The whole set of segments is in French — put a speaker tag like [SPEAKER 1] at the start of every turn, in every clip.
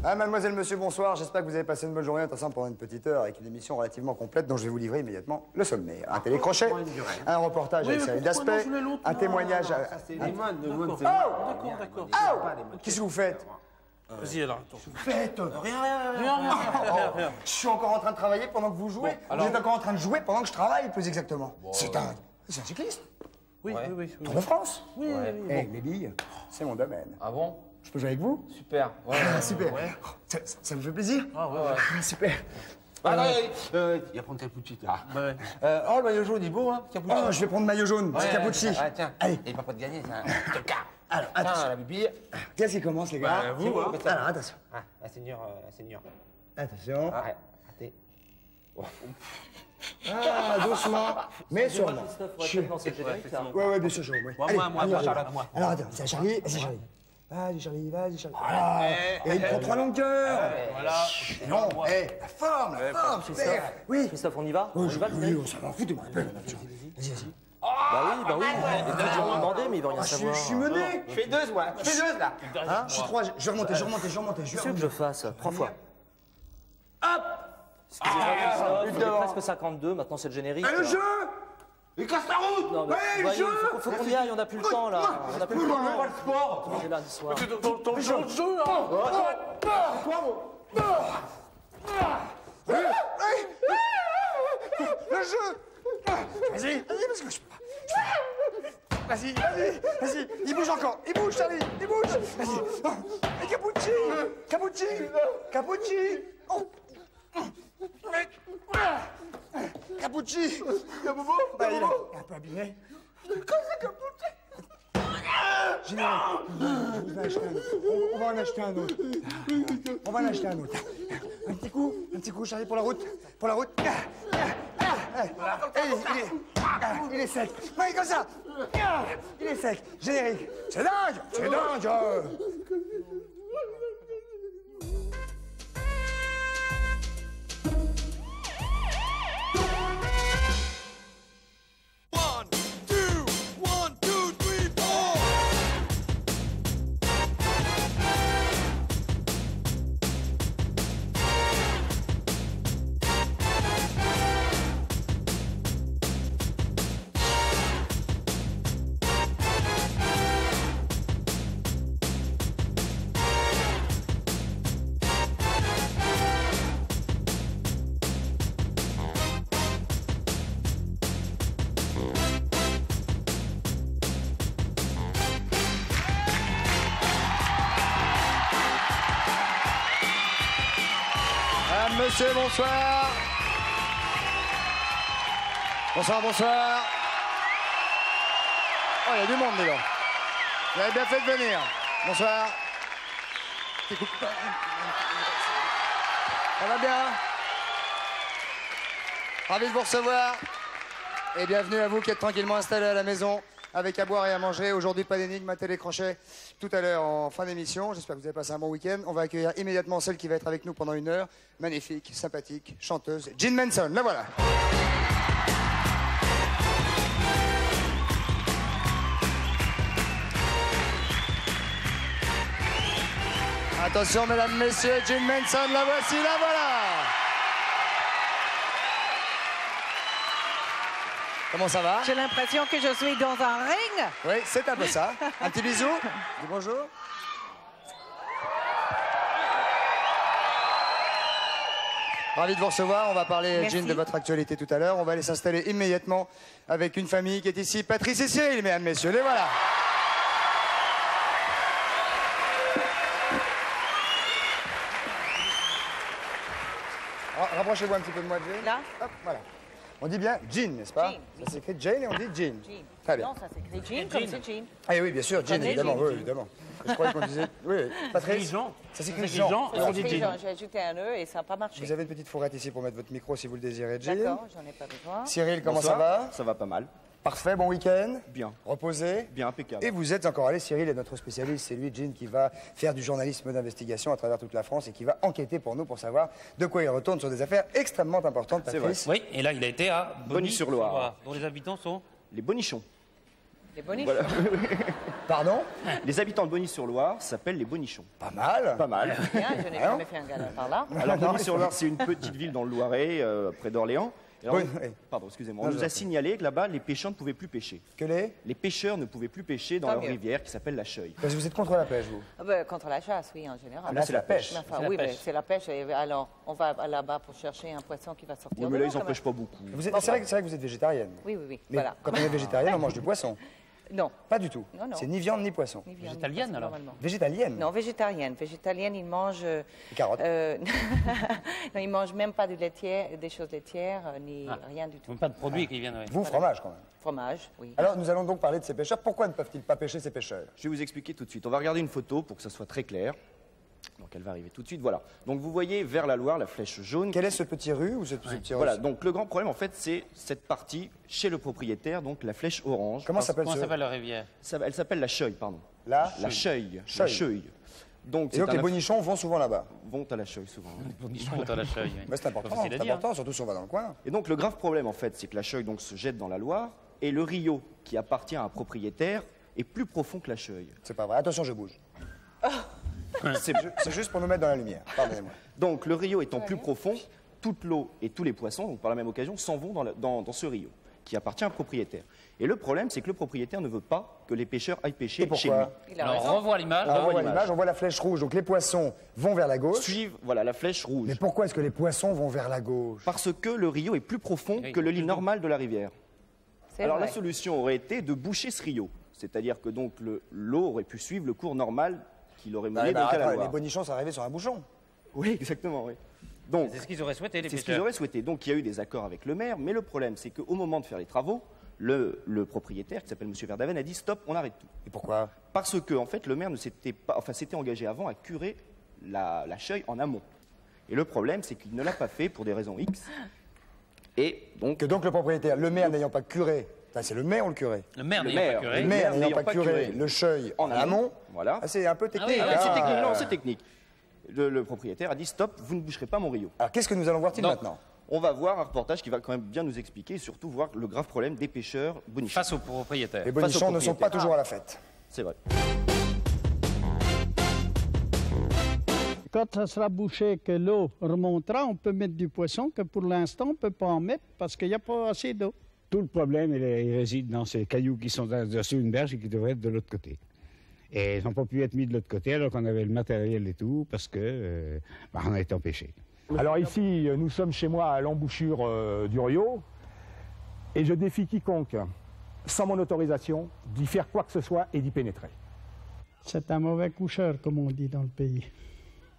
[SPEAKER 1] Ah, mademoiselle, monsieur, bonsoir. J'espère que vous avez passé une bonne journée ensemble pendant une petite heure avec une émission relativement complète dont je vais vous livrer immédiatement le sommaire. Un télécrochet, un reportage avec série d'aspects, un témoignage...
[SPEAKER 2] C'est les moines,
[SPEAKER 1] D'accord. Qu'est-ce que vous faites?
[SPEAKER 3] Vas-y alors.
[SPEAKER 1] Qu'est-ce que vous faites?
[SPEAKER 3] Rien.
[SPEAKER 1] Je suis encore en train de travailler pendant que vous jouez. Vous êtes encore en train de jouer pendant que je travaille, plus exactement. C'est un cycliste.
[SPEAKER 3] Oui.
[SPEAKER 1] Tour de France.
[SPEAKER 3] Oui.
[SPEAKER 1] Eh, les billes, c'est mon domaine.
[SPEAKER 2] Ah bon?
[SPEAKER 1] Je peux jouer avec vous?
[SPEAKER 2] Super.
[SPEAKER 1] Ah, super. Ça vous fait plaisir?
[SPEAKER 3] Ah ouais.
[SPEAKER 1] Ah, super.
[SPEAKER 2] Il va prendre Capucci, là. Oh, le maillot jaune, il est beau, hein, Capucci.
[SPEAKER 1] Oh, je vais prendre maillot jaune, c'est Capucci.
[SPEAKER 2] Tiens.
[SPEAKER 1] Allez.
[SPEAKER 2] Il va pas te gagner, ça. Je te carre.
[SPEAKER 1] Alors,
[SPEAKER 2] Tiens,
[SPEAKER 1] attention.
[SPEAKER 2] la bibille.
[SPEAKER 1] Qu'est-ce qui commence, les gars?
[SPEAKER 2] vous, hein.
[SPEAKER 1] Alors, attention.
[SPEAKER 2] Ah, la seigneur.
[SPEAKER 1] Attention.
[SPEAKER 2] Ouais, raté.
[SPEAKER 1] Ah, doucement, mais sûrement. Ouais, bien sûr, je vois. Allez,
[SPEAKER 3] Moi,
[SPEAKER 1] on y va.
[SPEAKER 3] Charlotte, moi.
[SPEAKER 1] Alors, attends, c'est Charlie, c'est Charlie. Vas-y, Charlie. Voilà. Et il prend 3 longues cœurs.
[SPEAKER 3] Voilà.
[SPEAKER 1] Non, la forme, super. Oui.
[SPEAKER 4] Christophe, on y va?
[SPEAKER 1] Oui, on s'en fout de moi. Vas-y.
[SPEAKER 4] Bah oui. Il m'a demandé, mais il va rien
[SPEAKER 1] Je
[SPEAKER 4] savoir.
[SPEAKER 1] suis mené.
[SPEAKER 2] Je fais deux, moi. Je fais deux, là.
[SPEAKER 1] Hein? Je suis 3, je vais remonter.
[SPEAKER 4] Qu'est-ce que je fasse? 3 fois.
[SPEAKER 1] Hop.
[SPEAKER 4] Excusez-moi, Christophe, il est presque 52, maintenant c'est le générique.
[SPEAKER 1] Le jeu.
[SPEAKER 2] Il casse la route.
[SPEAKER 4] Non, mais,
[SPEAKER 1] Ouais, le
[SPEAKER 4] voyez,
[SPEAKER 1] jeu.
[SPEAKER 4] faut qu'on y aille, on n'a plus le temps là. On n'a plus le temps.
[SPEAKER 2] Pas le sport.
[SPEAKER 4] C'est lundi soir.
[SPEAKER 3] Ton jeu,
[SPEAKER 1] Le jeu. Vas-y, parce que je peux pas. Vas-y. Il bouge encore. Il bouge, Charlie. Il bouge. Vas-y. Et Capucci. Oh. Capucci. Bah, il est un peu abîmé. Général, on va en acheter un autre. Un petit coup, Charlie, pour la route. Il est sec. Oui, comme ça. Il est sec. Générique. C'est dingue. Monsieur, bonsoir. Bonsoir. Oh, il y a du monde dedans. Vous avez bien fait de venir. Bonsoir. Ça va bien? Ravi de vous recevoir. Et bienvenue à vous qui êtes tranquillement installés à la maison avec à boire et à manger. Aujourd'hui, pas d'énigme, à télécrochet. Tout à l'heure, en fin d'émission. J'espère que vous avez passé un bon week-end. On va accueillir immédiatement celle qui va être avec nous pendant 1 heure. Magnifique, sympathique, chanteuse, Jean Manson. La voilà. Attention, mesdames, messieurs, Jean Manson, la voici, la voilà. Comment ça va?
[SPEAKER 5] J'ai l'impression que je suis dans un ring.
[SPEAKER 1] Oui, c'est un peu ça. Un petit bisou. Dis bonjour. Ravi de vous recevoir. On va parler,
[SPEAKER 5] Merci.
[SPEAKER 1] Jean, de votre actualité tout à l'heure. On va aller s'installer immédiatement avec une famille qui est ici. Patrice et Cyril, mesdames, messieurs. Les voilà. Rapprochez-vous un petit peu de moi, Jean.
[SPEAKER 5] Là.
[SPEAKER 1] Hop, voilà. On dit bien Jean, n'est-ce pas?
[SPEAKER 5] Jean, oui.
[SPEAKER 1] Ça s'écrit Jane et on dit Jean.
[SPEAKER 5] Jean.
[SPEAKER 1] Très bien.
[SPEAKER 5] Non, ça s'écrit Jean comme c'est Jean.
[SPEAKER 1] Ah oui, bien sûr, Jean,
[SPEAKER 5] Comme les
[SPEAKER 1] évidemment.
[SPEAKER 5] Jean.
[SPEAKER 1] Oui, évidemment. Je croyais qu'on disait... Oui, Patrice.
[SPEAKER 3] Jean.
[SPEAKER 1] Ça s'écrit
[SPEAKER 3] Ça s'écrit
[SPEAKER 1] Jean.
[SPEAKER 3] Jean.
[SPEAKER 1] Voilà.
[SPEAKER 3] On dit Jean.
[SPEAKER 5] J'ai ajouté un E et ça n'a pas marché.
[SPEAKER 1] Vous avez une petite fourrette ici pour mettre votre micro si vous le désirez, Jean.
[SPEAKER 5] D'accord, j'en ai pas besoin.
[SPEAKER 1] Cyril, comment ça va?
[SPEAKER 6] Ça va pas mal.
[SPEAKER 1] Parfait, bon week-end.
[SPEAKER 6] Bien.
[SPEAKER 1] Reposé.
[SPEAKER 6] Bien, impeccable.
[SPEAKER 1] Et vous êtes encore allé, Cyril est notre spécialiste, c'est lui, Jean, qui va faire du journalisme d'investigation à travers toute la France et qui va enquêter pour nous pour savoir de quoi il retourne sur des affaires extrêmement importantes,
[SPEAKER 6] C'est
[SPEAKER 1] Patrice.
[SPEAKER 3] Oui, et là, il a été à
[SPEAKER 6] Bonny-sur-Loire.
[SPEAKER 3] dont les habitants sont...
[SPEAKER 6] Les bonichons.
[SPEAKER 5] Les boniches.
[SPEAKER 6] Voilà.
[SPEAKER 1] Pardon?
[SPEAKER 6] Les habitants de Bonny-sur-Loire s'appellent les Bonichons.
[SPEAKER 1] Pas mal.
[SPEAKER 6] Pas mal.
[SPEAKER 5] Bien, je n'ai jamais fait un gala par là.
[SPEAKER 6] Alors Bonny-sur-Loire, c'est une petite ville dans le Loiret, près d'Orléans. Alors,
[SPEAKER 1] Oui, oui.
[SPEAKER 6] Pardon, excusez-moi.
[SPEAKER 1] Non,
[SPEAKER 6] On
[SPEAKER 1] je
[SPEAKER 6] nous
[SPEAKER 1] vous en
[SPEAKER 6] a
[SPEAKER 1] prie.
[SPEAKER 6] signalé que là-bas, les pêcheurs ne pouvaient plus pêcher.
[SPEAKER 1] Que les?
[SPEAKER 6] Les pêcheurs ne pouvaient plus pêcher dans
[SPEAKER 5] Tant
[SPEAKER 6] leur
[SPEAKER 5] mieux.
[SPEAKER 6] rivière qui s'appelle la Cheuille.
[SPEAKER 1] Parce que vous êtes contre la pêche, vous.
[SPEAKER 5] Ah ben, contre la chasse, oui, en général.
[SPEAKER 6] Là, c'est la pêche.
[SPEAKER 5] Mais enfin,
[SPEAKER 3] C'est la
[SPEAKER 5] oui,
[SPEAKER 3] pêche.
[SPEAKER 5] mais c'est la pêche. Et alors, on va là-bas pour chercher un poisson qui va sortir
[SPEAKER 6] Oui,
[SPEAKER 5] de
[SPEAKER 6] mais là,
[SPEAKER 5] l'eau,
[SPEAKER 6] ils n'en
[SPEAKER 5] quand
[SPEAKER 6] pêchent pas beaucoup.
[SPEAKER 1] C'est vrai que vous êtes végétarienne.
[SPEAKER 5] même. Oui, oui, oui.
[SPEAKER 1] Mais
[SPEAKER 5] Voilà.
[SPEAKER 1] quand on est végétarien, on mange du poisson.
[SPEAKER 5] Non.
[SPEAKER 1] Pas du tout.
[SPEAKER 5] Non, non.
[SPEAKER 1] C'est ni viande ni poisson.
[SPEAKER 5] Ni viande, ni
[SPEAKER 3] Végétalienne,
[SPEAKER 5] poisson,
[SPEAKER 3] alors
[SPEAKER 5] normalement.
[SPEAKER 1] Végétalienne.
[SPEAKER 5] Non, végétarienne. Végétalienne, ils mangent.
[SPEAKER 1] carottes.
[SPEAKER 5] Non, ils mangent même pas des choses laitières, ni rien du tout.
[SPEAKER 3] Pas de produits qui viennent. Oui.
[SPEAKER 1] Vous, fromage quand même.
[SPEAKER 5] Fromage, oui.
[SPEAKER 1] Alors, nous allons donc parler de ces pêcheurs. Pourquoi ne peuvent-ils pas pêcher ces pêcheurs?
[SPEAKER 6] Je vais vous expliquer tout de suite. On va regarder une photo pour que ça soit très clair. Donc elle va arriver tout de suite. Voilà. Donc vous voyez vers la Loire la flèche jaune.
[SPEAKER 1] Quel est ce petit rue ou ce petit
[SPEAKER 6] Voilà.
[SPEAKER 1] russe?
[SPEAKER 6] Donc le grand problème, en fait, c'est cette partie chez le propriétaire, donc la flèche orange.
[SPEAKER 1] Comment s'appelle
[SPEAKER 3] Comment
[SPEAKER 1] ce...
[SPEAKER 3] s'appelle la rivière?
[SPEAKER 6] Elle s'appelle la Cheuille, pardon.
[SPEAKER 1] La
[SPEAKER 6] La Cheuille.
[SPEAKER 1] Cheuille.
[SPEAKER 6] La Cheuille. Donc,
[SPEAKER 1] Et
[SPEAKER 6] c'est
[SPEAKER 1] donc les
[SPEAKER 6] un
[SPEAKER 1] bonichons vont souvent là-bas.
[SPEAKER 6] vont à la Cheuille souvent.
[SPEAKER 3] Bonichon à la Cheuille. Oui.
[SPEAKER 1] Bah, c'est important,
[SPEAKER 3] Facile à dire.
[SPEAKER 1] surtout si on va dans le coin.
[SPEAKER 6] Et donc le grave problème, en fait, c'est que la Cheuille donc, se jette dans la Loire et le Rio, qui appartient à un propriétaire, est plus profond que la Cheuille.
[SPEAKER 1] C'est pas vrai. Attention, je bouge. C'est juste pour nous mettre dans la lumière. Pardonnez-moi.
[SPEAKER 6] Donc le Rio étant plus profond, toute l'eau et tous les poissons, donc par la même occasion, s'en vont dans ce Rio, qui appartient à un propriétaire. Et le problème, c'est que le propriétaire ne veut pas que les pêcheurs aillent pêcher
[SPEAKER 1] Et
[SPEAKER 6] chez
[SPEAKER 1] pourquoi?
[SPEAKER 6] lui.
[SPEAKER 5] Il a
[SPEAKER 3] Alors,
[SPEAKER 5] raison.
[SPEAKER 3] on revoit l'image.
[SPEAKER 1] Alors, on voit
[SPEAKER 6] l'image.
[SPEAKER 1] l'image, on voit la flèche rouge. Donc les poissons vont vers la gauche.
[SPEAKER 6] Suivre, voilà, la flèche rouge.
[SPEAKER 1] Mais pourquoi est-ce que les poissons vont vers la gauche?
[SPEAKER 6] Parce que le Rio est plus profond
[SPEAKER 3] Oui,
[SPEAKER 6] que le lit
[SPEAKER 3] plus
[SPEAKER 6] normal de la rivière.
[SPEAKER 5] C'est
[SPEAKER 6] Alors
[SPEAKER 5] vrai.
[SPEAKER 6] la solution aurait été de boucher ce Rio. C'est-à-dire que donc l'eau aurait pu suivre le cours normal qu'il aurait mené donc à la
[SPEAKER 1] attends, les
[SPEAKER 6] Loire.
[SPEAKER 1] bonichons sont arrivés sur un bouchon.
[SPEAKER 6] Oui, exactement, oui. Donc,
[SPEAKER 3] C'est ce qu'ils auraient souhaité, les
[SPEAKER 6] c'est ce qu'ils
[SPEAKER 3] pêcheurs.
[SPEAKER 6] auraient souhaité. Donc il y a eu des accords avec le maire, mais le problème, c'est qu'au moment de faire les travaux, le propriétaire, qui s'appelle M. Verdaven, a dit stop, on arrête tout.
[SPEAKER 1] Et pourquoi?
[SPEAKER 6] Parce que, en fait, le maire ne s'était pas, enfin, s'était engagé avant à curer la Cheuille en amont. Et le problème, c'est qu'il ne l'a pas fait pour des raisons X. Et donc,
[SPEAKER 1] Que donc le propriétaire, le maire n'ayant pas curé, enfin, c'est le maire ou le curé?
[SPEAKER 3] Le maire
[SPEAKER 6] Le
[SPEAKER 3] n'ayant pas
[SPEAKER 6] maire.
[SPEAKER 3] curé.
[SPEAKER 1] Le maire n'ayant pas curé le cheuil en amont,
[SPEAKER 6] voilà.
[SPEAKER 1] ah, c'est un peu technique.
[SPEAKER 3] oui,
[SPEAKER 6] Ah, c'est
[SPEAKER 1] hein.
[SPEAKER 6] technique, non, c'est technique. Le propriétaire a dit stop, vous ne boucherez pas mon Rio.
[SPEAKER 1] Alors qu'est-ce que nous allons voir-t-il
[SPEAKER 3] Donc,
[SPEAKER 1] maintenant?
[SPEAKER 6] On va voir un reportage qui va quand même bien nous expliquer et surtout voir le grave problème des pêcheurs bonichons.
[SPEAKER 3] Face au propriétaire.
[SPEAKER 1] Les bonichons ne sont pas
[SPEAKER 6] propriétaire.
[SPEAKER 1] toujours à la fête.
[SPEAKER 6] C'est vrai.
[SPEAKER 7] Quand ça sera bouché, que l'eau remontera, on peut mettre du poisson, que pour l'instant, on ne peut pas en mettre parce qu'il n'y a pas assez d'eau.
[SPEAKER 8] Tout le problème, il réside dans ces cailloux qui sont sur une berge et qui devraient être de l'autre côté. Et ils n'ont pas pu être mis de l'autre côté alors qu'on avait le matériel et tout, parce que on a été empêchés.
[SPEAKER 9] Alors ici, nous sommes chez moi à l'embouchure du Rio, et je défie quiconque, sans mon autorisation, d'y faire quoi que ce soit et d'y pénétrer.
[SPEAKER 7] C'est un mauvais coucheur, comme on dit dans le pays.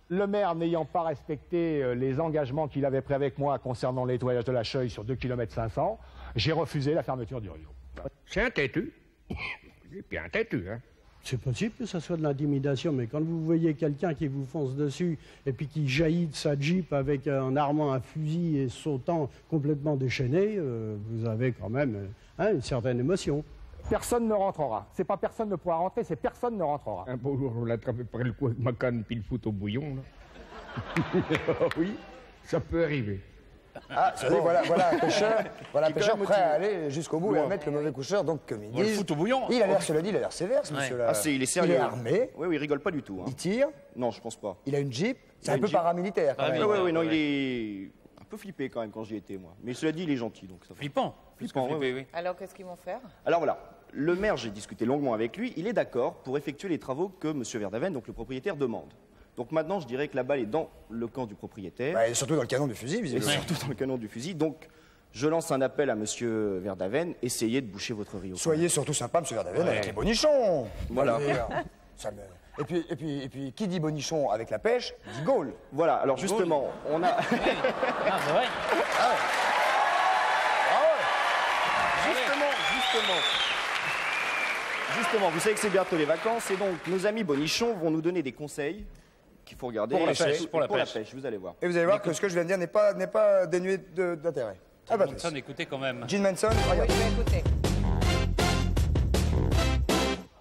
[SPEAKER 9] Le maire n'ayant pas respecté les engagements qu'il avait pris avec moi concernant le nettoyage de la Cheuille sur 2,5 km, j'ai refusé la fermeture du Rio.
[SPEAKER 8] C'est un têtu. Et puis un têtu, hein.
[SPEAKER 7] C'est possible que ce soit de l'intimidation, mais quand vous voyez quelqu'un qui vous fonce dessus et puis qui jaillit de sa Jeep avec en armant un fusil et sautant complètement déchaîné, vous avez quand même une certaine émotion.
[SPEAKER 9] Personne ne rentrera. C'est pas personne ne pourra rentrer, c'est personne ne rentrera.
[SPEAKER 8] Un beau jour, on l'attrape par le cou avec ma canne puis le fout au bouillon, là. Oui, ça peut arriver.
[SPEAKER 1] Ah, ça dit, voilà un pêcheur, voilà un
[SPEAKER 6] Qui est
[SPEAKER 1] pêcheur
[SPEAKER 6] quand même
[SPEAKER 1] prêt à
[SPEAKER 6] motivé.
[SPEAKER 1] aller jusqu'au bout et à mettre le mauvais coucheur. Donc, comme ils
[SPEAKER 3] On le
[SPEAKER 1] disent,
[SPEAKER 3] fout au bouillon.
[SPEAKER 1] il a l'air, cela dit, il a l'air sévère, ce monsieur-là.
[SPEAKER 6] Ah, il est sérieux.
[SPEAKER 1] Il est armé,
[SPEAKER 6] Oui, oui, il rigole pas du tout. Hein.
[SPEAKER 1] il tire,
[SPEAKER 6] Non, je pense pas.
[SPEAKER 1] il a une Jeep. C'est
[SPEAKER 6] Il a
[SPEAKER 1] un
[SPEAKER 6] une
[SPEAKER 1] peu
[SPEAKER 6] Jeep.
[SPEAKER 1] paramilitaire, quand
[SPEAKER 3] Ah,
[SPEAKER 1] même.
[SPEAKER 6] Ah,
[SPEAKER 3] oui,
[SPEAKER 6] ouais, non,
[SPEAKER 3] ouais.
[SPEAKER 6] il est un peu flippé quand même quand j'y étais, moi. Mais cela dit, il est gentil, donc ça va.
[SPEAKER 3] Flippant. Plus que
[SPEAKER 6] Flippant,
[SPEAKER 3] flippé,
[SPEAKER 6] ouais.
[SPEAKER 3] oui.
[SPEAKER 5] Alors, qu'est-ce qu'ils vont faire?
[SPEAKER 6] Alors voilà, le maire, j'ai discuté longuement avec lui, il est d'accord pour effectuer les travaux que M. Verdaven, donc le propriétaire, demande. Donc maintenant, je dirais que la balle est dans le camp du propriétaire,
[SPEAKER 1] Bah, et surtout dans le canon du fusil,
[SPEAKER 6] et
[SPEAKER 1] visiblement.
[SPEAKER 6] surtout dans le canon du fusil. Donc, je lance un appel à M. Verdaven, essayez de boucher votre Rio.
[SPEAKER 1] Soyez surtout sympa, monsieur Verdaven, avec les bonichons.
[SPEAKER 6] Voilà.
[SPEAKER 1] Ça me- Et puis, qui dit bonichon avec la pêche, dit Gaulle.
[SPEAKER 6] Voilà, alors justement, on a...
[SPEAKER 3] Ah, c'est vrai.
[SPEAKER 6] Justement, vous savez que c'est bientôt les vacances, et donc nos amis bonichons vont nous donner des conseils qu'il faut regarder.
[SPEAKER 1] Pour la pêche.
[SPEAKER 6] Pour la pêche, vous allez voir.
[SPEAKER 1] Et vous allez voir que ce que je viens de dire n'est pas dénué d'intérêt. Ah bah,
[SPEAKER 3] Johnson, écoutez quand même.
[SPEAKER 1] Gene Manson,
[SPEAKER 5] Oui,
[SPEAKER 1] regarde.
[SPEAKER 5] je vais écouter.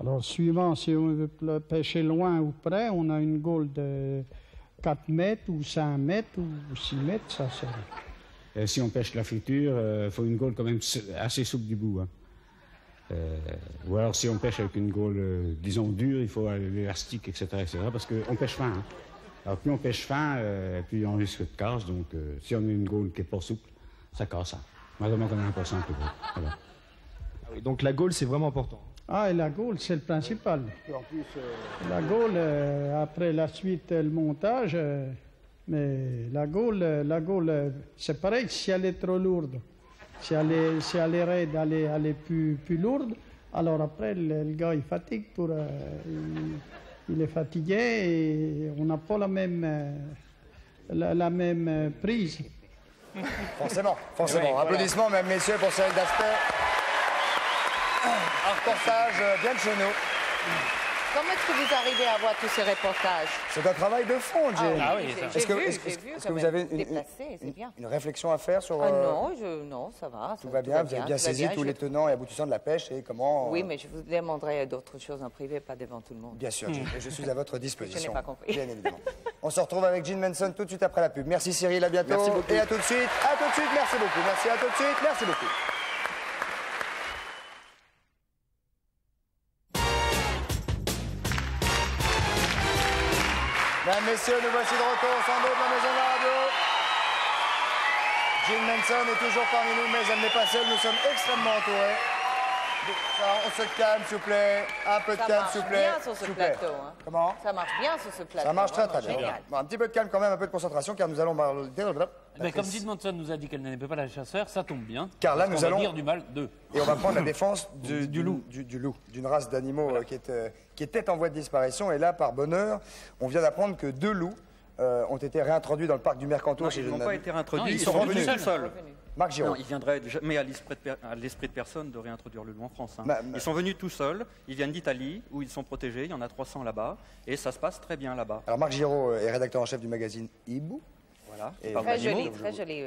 [SPEAKER 7] Alors, suivant si on veut pêcher loin ou près, on a une gaule de 4 mètres ou 5 mètres ou 6 mètres, ça c'est...
[SPEAKER 8] Si on pêche la friture, il faut une gaule quand même assez souple du bout. Hein. Ou alors si on pêche avec une gaule, disons dure, il faut l'élastique, etc., parce qu'on pêche fin. Hein. Alors plus on pêche fin, plus on risque de casse. Donc si on a une gaule qui n'est pas souple, ça casse. Hein. Malheureusement qu'on a un pourcent plus gros. Voilà.
[SPEAKER 10] Ah oui, donc la gaule, c'est vraiment important.
[SPEAKER 7] Ah, et la gaule, c'est le principal. La gaule, après la suite, le montage, mais la gaule, c'est pareil, si elle est trop lourde, si elle est raide, elle est plus lourde, alors après, le gars, il fatigue il est fatigué et on n'a pas la même prise.
[SPEAKER 1] Forcément. Applaudissements, mesdames, messieurs, pour Cyril Dasper. Un reportage bien de chez nous.
[SPEAKER 5] Comment est-ce que vous arrivez à voir tous ces reportages?
[SPEAKER 1] C'est un travail de fond, Jane.
[SPEAKER 3] Ah oui,
[SPEAKER 5] J'ai vu
[SPEAKER 1] est-ce que vous avez une réflexion à faire sur...
[SPEAKER 5] non, ça va.
[SPEAKER 1] Tout va bien, vous avez bien saisi tous les tenants et aboutissants de la pêche et comment...
[SPEAKER 5] Oui, mais je vous demanderai d'autres choses en privé, pas devant tout le monde.
[SPEAKER 1] Bien sûr, je suis à votre disposition.
[SPEAKER 5] Je n'ai pas compris.
[SPEAKER 1] Bien évidemment. On se retrouve avec Jean Manson tout de suite après la pub. Merci Cyril, à bientôt.
[SPEAKER 2] Merci beaucoup.
[SPEAKER 1] Et à tout de suite, merci beaucoup. Merci, à tout de suite, merci beaucoup. Mesdames, messieurs, nous voici de retour au centre de la maison de la radio. Jean Manson est toujours parmi nous, mais elle n'est pas seule. Nous sommes extrêmement entourés. Alors, on se calme, s'il vous plaît. Un peu de calme, s'il vous plaît.
[SPEAKER 5] Ça marche bien sur ce plateau. Hein.
[SPEAKER 1] Comment?
[SPEAKER 5] Ça marche bien sur ce plateau.
[SPEAKER 1] Ça marche très bien.
[SPEAKER 5] Génial.
[SPEAKER 1] Bon, un petit peu de calme quand même, un peu de concentration, car nous allons...
[SPEAKER 3] Mais comme Jean Manson nous a dit qu'elle n'aimait pas la chasseur, ça tombe bien.
[SPEAKER 1] Car là,
[SPEAKER 3] parce
[SPEAKER 1] nous
[SPEAKER 3] qu'on va
[SPEAKER 1] allons
[SPEAKER 3] dire du mal d'eux.
[SPEAKER 1] Et on va prendre la défense du loup, d'une race d'animaux
[SPEAKER 3] Voilà.
[SPEAKER 1] qui était en voie de disparition. Et là, par bonheur, on vient d'apprendre que 2 loups ont été réintroduits dans le parc du Mercantour.
[SPEAKER 2] Ils n'ont pas été réintroduits,
[SPEAKER 3] Non,
[SPEAKER 2] ils
[SPEAKER 3] ils
[SPEAKER 2] sont
[SPEAKER 3] sont
[SPEAKER 2] revenus
[SPEAKER 3] revenus
[SPEAKER 2] tout seuls.
[SPEAKER 1] Marc Giraud.
[SPEAKER 2] Non, il viendrait jamais à l'esprit de personne de réintroduire le loup en France. Hein.
[SPEAKER 1] Bah,
[SPEAKER 2] Ils sont venus tout seuls, ils viennent d'Italie, où ils sont protégés, il y en a 300 là-bas, et ça se passe très bien là-bas.
[SPEAKER 1] Alors Marc Giraud est rédacteur en chef du magazine Hibou.
[SPEAKER 2] Voilà.
[SPEAKER 1] Et
[SPEAKER 5] Très joli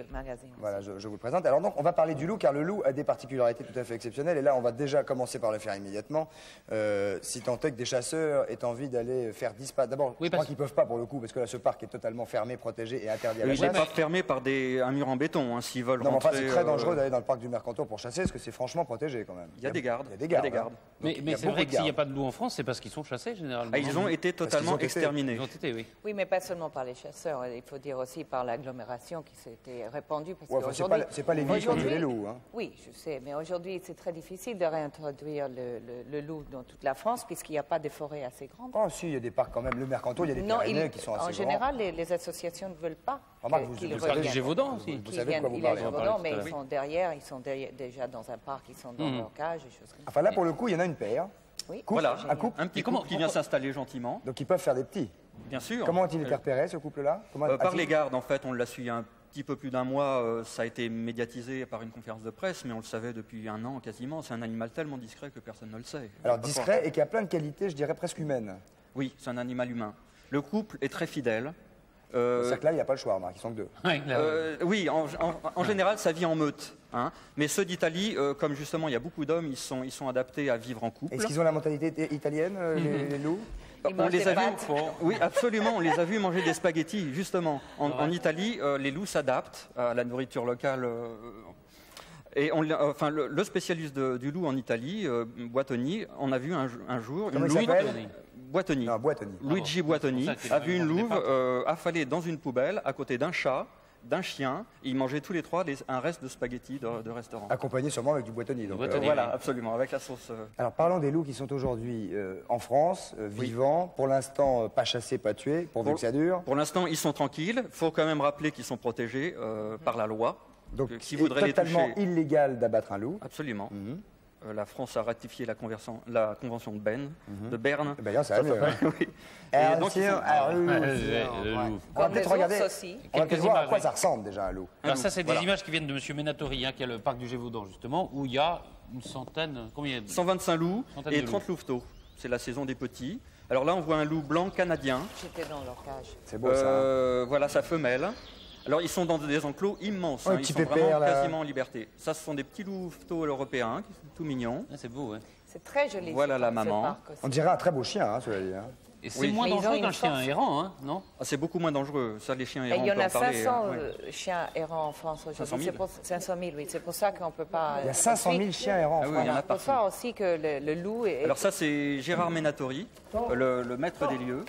[SPEAKER 5] magazine.
[SPEAKER 1] Voilà, je vous le présente. Alors donc, on va parler du loup, car le loup a des particularités tout à fait exceptionnelles. Et là, on va déjà commencer par le faire immédiatement. Si tant est que des chasseurs aient envie d'aller faire disparaître... D'abord, je crois qu'ils ne peuvent pas pour le coup, parce que là, ce parc est totalement fermé, protégé et interdit à la
[SPEAKER 2] Il n'est
[SPEAKER 1] chasse.
[SPEAKER 2] pas fermé par un mur en béton, hein, s'ils veulent
[SPEAKER 1] Non, mais enfin,
[SPEAKER 2] rentrer...
[SPEAKER 1] c'est très dangereux d'aller dans le parc du Mercantour pour chasser, parce que c'est franchement protégé quand même.
[SPEAKER 2] Il y a des gardes.
[SPEAKER 1] Il y a des gardes.
[SPEAKER 2] gardes.
[SPEAKER 1] Hein.
[SPEAKER 3] Mais
[SPEAKER 1] Donc, il y a
[SPEAKER 3] c'est
[SPEAKER 1] beaucoup
[SPEAKER 3] vrai
[SPEAKER 1] de
[SPEAKER 3] que s'il n'y a
[SPEAKER 1] gardes.
[SPEAKER 3] pas de loup en France, c'est parce qu'ils sont chassés généralement.
[SPEAKER 2] Ah, ils ont été totalement
[SPEAKER 1] été.
[SPEAKER 2] exterminés.
[SPEAKER 3] Ils ont été, oui.
[SPEAKER 5] Oui, mais pas seulement par les chasseurs. Il faut dire aussi par l'agglomération qui s'était répandue. Parce
[SPEAKER 1] Ouais, enfin,
[SPEAKER 5] qu'aujourd'hui-
[SPEAKER 1] c'est pas les villes qui ont tué les
[SPEAKER 5] aujourd'hui-
[SPEAKER 1] loups. Hein.
[SPEAKER 5] Oui, je sais. Mais aujourd'hui, c'est très difficile de réintroduire le loup dans toute la France puisqu'il n'y a pas de forêt assez grande.
[SPEAKER 1] Oh si, il y a des parcs quand même. Le Mercantour, il y a des
[SPEAKER 5] Non,
[SPEAKER 1] Pyrénées qui sont assez
[SPEAKER 5] en
[SPEAKER 1] grands.
[SPEAKER 5] général, les associations ne veulent pas
[SPEAKER 1] Remarque,
[SPEAKER 5] qu'ils
[SPEAKER 1] vous
[SPEAKER 3] Le parc du
[SPEAKER 5] reviennent.
[SPEAKER 3] Gévaudan aussi.
[SPEAKER 1] Vous savez de quoi vous
[SPEAKER 5] Il y a
[SPEAKER 1] parlez.
[SPEAKER 5] Gévaudan, mais
[SPEAKER 3] tout à
[SPEAKER 5] ils
[SPEAKER 3] l'heure.
[SPEAKER 5] sont derrière, ils sont déjà dans un parc, ils sont dans leur cage, des choses comme ça.
[SPEAKER 1] Enfin là, pour le coup, il y en a une paire.
[SPEAKER 5] Oui,
[SPEAKER 2] Voilà,
[SPEAKER 5] c'est génial.
[SPEAKER 2] un petit
[SPEAKER 3] Et comment-
[SPEAKER 2] couple qui vient s'installer gentiment,
[SPEAKER 1] Donc ils peuvent faire des petits.
[SPEAKER 2] bien sûr.
[SPEAKER 1] Comment ont-ils été repérés, ce couple-là? Comment
[SPEAKER 2] Par
[SPEAKER 1] a-t-il-
[SPEAKER 2] les gardes, en fait, on l'a su il y a un petit peu plus d'un mois, ça a été médiatisé par une conférence de presse, mais on le savait depuis un an quasiment. C'est un animal tellement discret que personne ne le sait.
[SPEAKER 1] Alors discret et qui a plein de qualités, je dirais presque humaines.
[SPEAKER 2] Oui, c'est un animal humain. Le couple est très fidèle.
[SPEAKER 1] C'est que là, il n'y a pas le choix, Marc, ils sont que 2.
[SPEAKER 3] Ouais, là,
[SPEAKER 2] Oui, en général, ça vit en meute. Hein. Mais ceux d'Italie, comme justement il y a beaucoup d'hommes, ils sont adaptés à vivre en couple.
[SPEAKER 1] Est-ce qu'ils ont la mentalité italienne, les loups?
[SPEAKER 5] Ils mangent des pâtes.
[SPEAKER 2] Oui, absolument. On les a vus manger des spaghettis, justement. En Italie, les loups s'adaptent à la nourriture locale. Et le spécialiste du loup en Italie, Buatoni, on a vu un jour
[SPEAKER 1] Comment
[SPEAKER 2] une
[SPEAKER 1] il
[SPEAKER 2] louve.
[SPEAKER 1] s'appelle?
[SPEAKER 2] Buatoni.
[SPEAKER 1] Non, Buatoni.
[SPEAKER 2] Luigi Buatoni
[SPEAKER 3] C'est pour ça qu'il
[SPEAKER 2] a vu une
[SPEAKER 3] mange des
[SPEAKER 2] louve
[SPEAKER 3] pâtes.
[SPEAKER 2] affalée dans une poubelle à côté d'un chat, d'un chien. Ils mangeaient tous les trois un reste de spaghettis de restaurant.
[SPEAKER 1] Accompagné sûrement avec du Buatoni. Donc,
[SPEAKER 3] Buatoni.
[SPEAKER 2] Voilà, absolument, avec la sauce.
[SPEAKER 1] Alors parlons des loups qui sont aujourd'hui en France, vivants, pour l'instant pas chassés, pas tués, pourvu que ça dure.
[SPEAKER 2] Pour l'instant, ils sont tranquilles. Il faut quand même rappeler qu'ils sont protégés par la loi.
[SPEAKER 1] Donc
[SPEAKER 2] Qui
[SPEAKER 1] c'est
[SPEAKER 2] voudrait les
[SPEAKER 1] totalement
[SPEAKER 2] toucher.
[SPEAKER 1] illégal d'abattre un loup.
[SPEAKER 2] Absolument. La France a ratifié la convention de Berne. De Berne.
[SPEAKER 1] Eh ben, là, ça va mieux, hein.
[SPEAKER 2] Oui.
[SPEAKER 1] Ah,
[SPEAKER 2] Et donc, ils
[SPEAKER 1] tiens,
[SPEAKER 2] sont-
[SPEAKER 1] ah, oui,
[SPEAKER 3] Ouais,
[SPEAKER 1] oui,
[SPEAKER 3] le loup.
[SPEAKER 1] On va
[SPEAKER 5] Comme
[SPEAKER 1] peut-être
[SPEAKER 5] les
[SPEAKER 1] regarder.
[SPEAKER 5] ours aussi.
[SPEAKER 1] On va peut-être voir à
[SPEAKER 3] images,
[SPEAKER 1] quoi
[SPEAKER 3] oui.
[SPEAKER 1] ça ressemble déjà un loup.
[SPEAKER 3] Alors ça, c'est des
[SPEAKER 2] Voilà.
[SPEAKER 3] images qui viennent de M. Menatori, hein, qui a le parc du Gévaudan, justement, où il y a une centaine... Combien
[SPEAKER 2] 125 loups
[SPEAKER 3] Centaine
[SPEAKER 2] et
[SPEAKER 3] de
[SPEAKER 2] 30 louveteaux. C'est la saison des petits. Alors là, on voit un loup blanc canadien.
[SPEAKER 5] J'étais dans leur cage.
[SPEAKER 1] C'est beau ça. Hein.
[SPEAKER 2] Voilà sa femelle. Alors, ils sont dans des enclos immenses.
[SPEAKER 1] Oh,
[SPEAKER 2] hein,
[SPEAKER 1] les
[SPEAKER 2] ils
[SPEAKER 1] petits
[SPEAKER 2] sont
[SPEAKER 1] pépères,
[SPEAKER 2] vraiment
[SPEAKER 1] là.
[SPEAKER 2] quasiment en liberté. Ça, ce sont des petits louveteaux européens, qui sont tout mignons.
[SPEAKER 3] Ah, c'est beau, ouais.
[SPEAKER 5] C'est très joli.
[SPEAKER 2] Voilà
[SPEAKER 5] ce
[SPEAKER 2] la
[SPEAKER 5] ce
[SPEAKER 2] maman.
[SPEAKER 5] parc aussi.
[SPEAKER 1] On dirait un très beau chien, hein, cela dit. Hein.
[SPEAKER 3] Et c'est moins dangereux qu'un chien errant, hein, non?
[SPEAKER 2] C'est beaucoup moins dangereux. Ça, les chiens errants,
[SPEAKER 5] il y en a
[SPEAKER 2] on peut en parler,
[SPEAKER 5] 500
[SPEAKER 2] ouais.
[SPEAKER 5] chiens errants en France aujourd'hui.
[SPEAKER 2] 500 000.
[SPEAKER 5] 500 000, oui. C'est pour ça qu'on ne peut pas...
[SPEAKER 1] Il y a 500 000 chiens errants en
[SPEAKER 2] Ah oui,
[SPEAKER 1] France.
[SPEAKER 2] il y en a
[SPEAKER 5] C'est pour ça aussi que le loup est...
[SPEAKER 2] Alors ça, c'est Gérard Ménatori, le maître des lieux,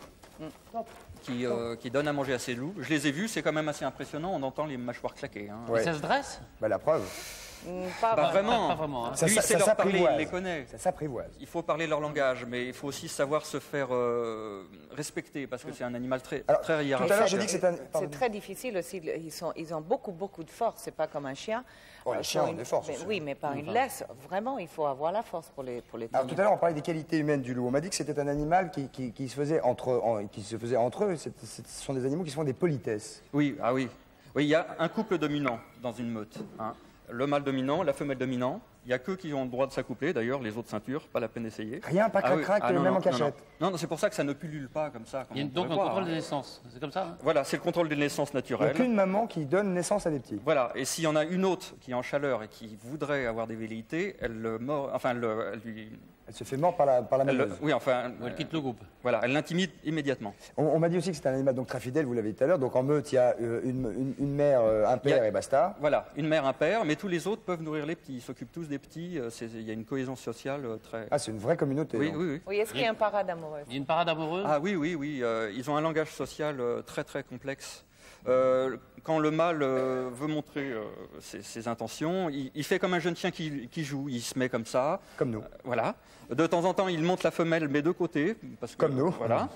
[SPEAKER 2] qui donne à manger à ses loups. Je les ai vus, c'est quand même assez impressionnant. On entend les mâchoires claquer. Hein.
[SPEAKER 1] Ouais.
[SPEAKER 3] Et ça se dresse?
[SPEAKER 1] Bah, la preuve.
[SPEAKER 5] Pas
[SPEAKER 2] vraiment.
[SPEAKER 3] Pas vraiment, hein.
[SPEAKER 2] Lui, c'est leur parler, il les
[SPEAKER 1] s'apprivoise.
[SPEAKER 2] connaît.
[SPEAKER 1] Ça s'apprivoise.
[SPEAKER 2] Il faut parler leur langage, mais il faut aussi savoir se faire respecter, parce que c'est un animal très
[SPEAKER 1] Alors,
[SPEAKER 2] très
[SPEAKER 1] tout à
[SPEAKER 2] hiérarchique.
[SPEAKER 1] l'heure, j'ai dit que c'est un...
[SPEAKER 5] C'est très difficile aussi. Ils ont beaucoup de force. C'est pas comme un chien.
[SPEAKER 1] Oh, les chiens ont des forces
[SPEAKER 5] mais
[SPEAKER 1] aussi.
[SPEAKER 5] oui, mais par une laisse. Vraiment, il faut avoir la force pour les
[SPEAKER 1] Alors
[SPEAKER 5] tenir.
[SPEAKER 1] tout à l'heure, on parlait des qualités humaines du loup. On m'a dit que c'était un animal qui se faisait entre eux. Ce sont des animaux qui se font des politesses.
[SPEAKER 2] Oui, ah oui. Oui, il y a un couple dominant dans une meute. Hein. Le mâle dominant, la femelle dominant. Il n'y a qu'eux qui ont le droit de s'accoupler, d'ailleurs, les autres ceintures, pas la peine d'essayer.
[SPEAKER 1] Rien, pas crac-crac,
[SPEAKER 2] Ah oui.
[SPEAKER 1] même en
[SPEAKER 2] non,
[SPEAKER 1] cachette.
[SPEAKER 2] Non, c'est pour ça que ça ne pullule pas comme ça.
[SPEAKER 3] Il y a donc un contrôle des naissances, c'est comme ça, hein?
[SPEAKER 2] Voilà, c'est le contrôle des naissances
[SPEAKER 1] Il n'y a
[SPEAKER 2] naturelles.
[SPEAKER 1] qu'une maman qui donne naissance à des petits.
[SPEAKER 2] Voilà, et s'il y en a une autre qui est en chaleur et qui voudrait avoir des velléités, elle lui...
[SPEAKER 1] Elle se fait mordre par la meneuse.
[SPEAKER 2] Oui, enfin...
[SPEAKER 3] Ou elle quitte le groupe.
[SPEAKER 2] Voilà, elle l'intimide immédiatement.
[SPEAKER 1] On m'a dit aussi que c'était un animal donc très fidèle, vous l'avez dit tout à l'heure. Donc en meute, il y a une mère, un père et basta.
[SPEAKER 2] Voilà, une mère, un père, mais tous les autres peuvent nourrir les petits. Ils s'occupent tous des petits. Il y a une cohésion sociale très...
[SPEAKER 1] Ah, c'est une vraie communauté.
[SPEAKER 2] Oui,
[SPEAKER 1] donc.
[SPEAKER 2] oui, oui.
[SPEAKER 5] Oui, est-ce qu'il y a un parade amoureux?
[SPEAKER 3] Il y a une parade amoureuse?
[SPEAKER 2] Ah oui, oui, oui. Ils ont un langage social très, très complexe. Quand le mâle veut montrer ses intentions, il fait comme un jeune chien qui joue. Il se met comme ça.
[SPEAKER 1] Comme nous.
[SPEAKER 2] Voilà. De temps en temps, il monte la femelle, mais de côté. Parce que,
[SPEAKER 1] Comme nous.
[SPEAKER 2] Voilà.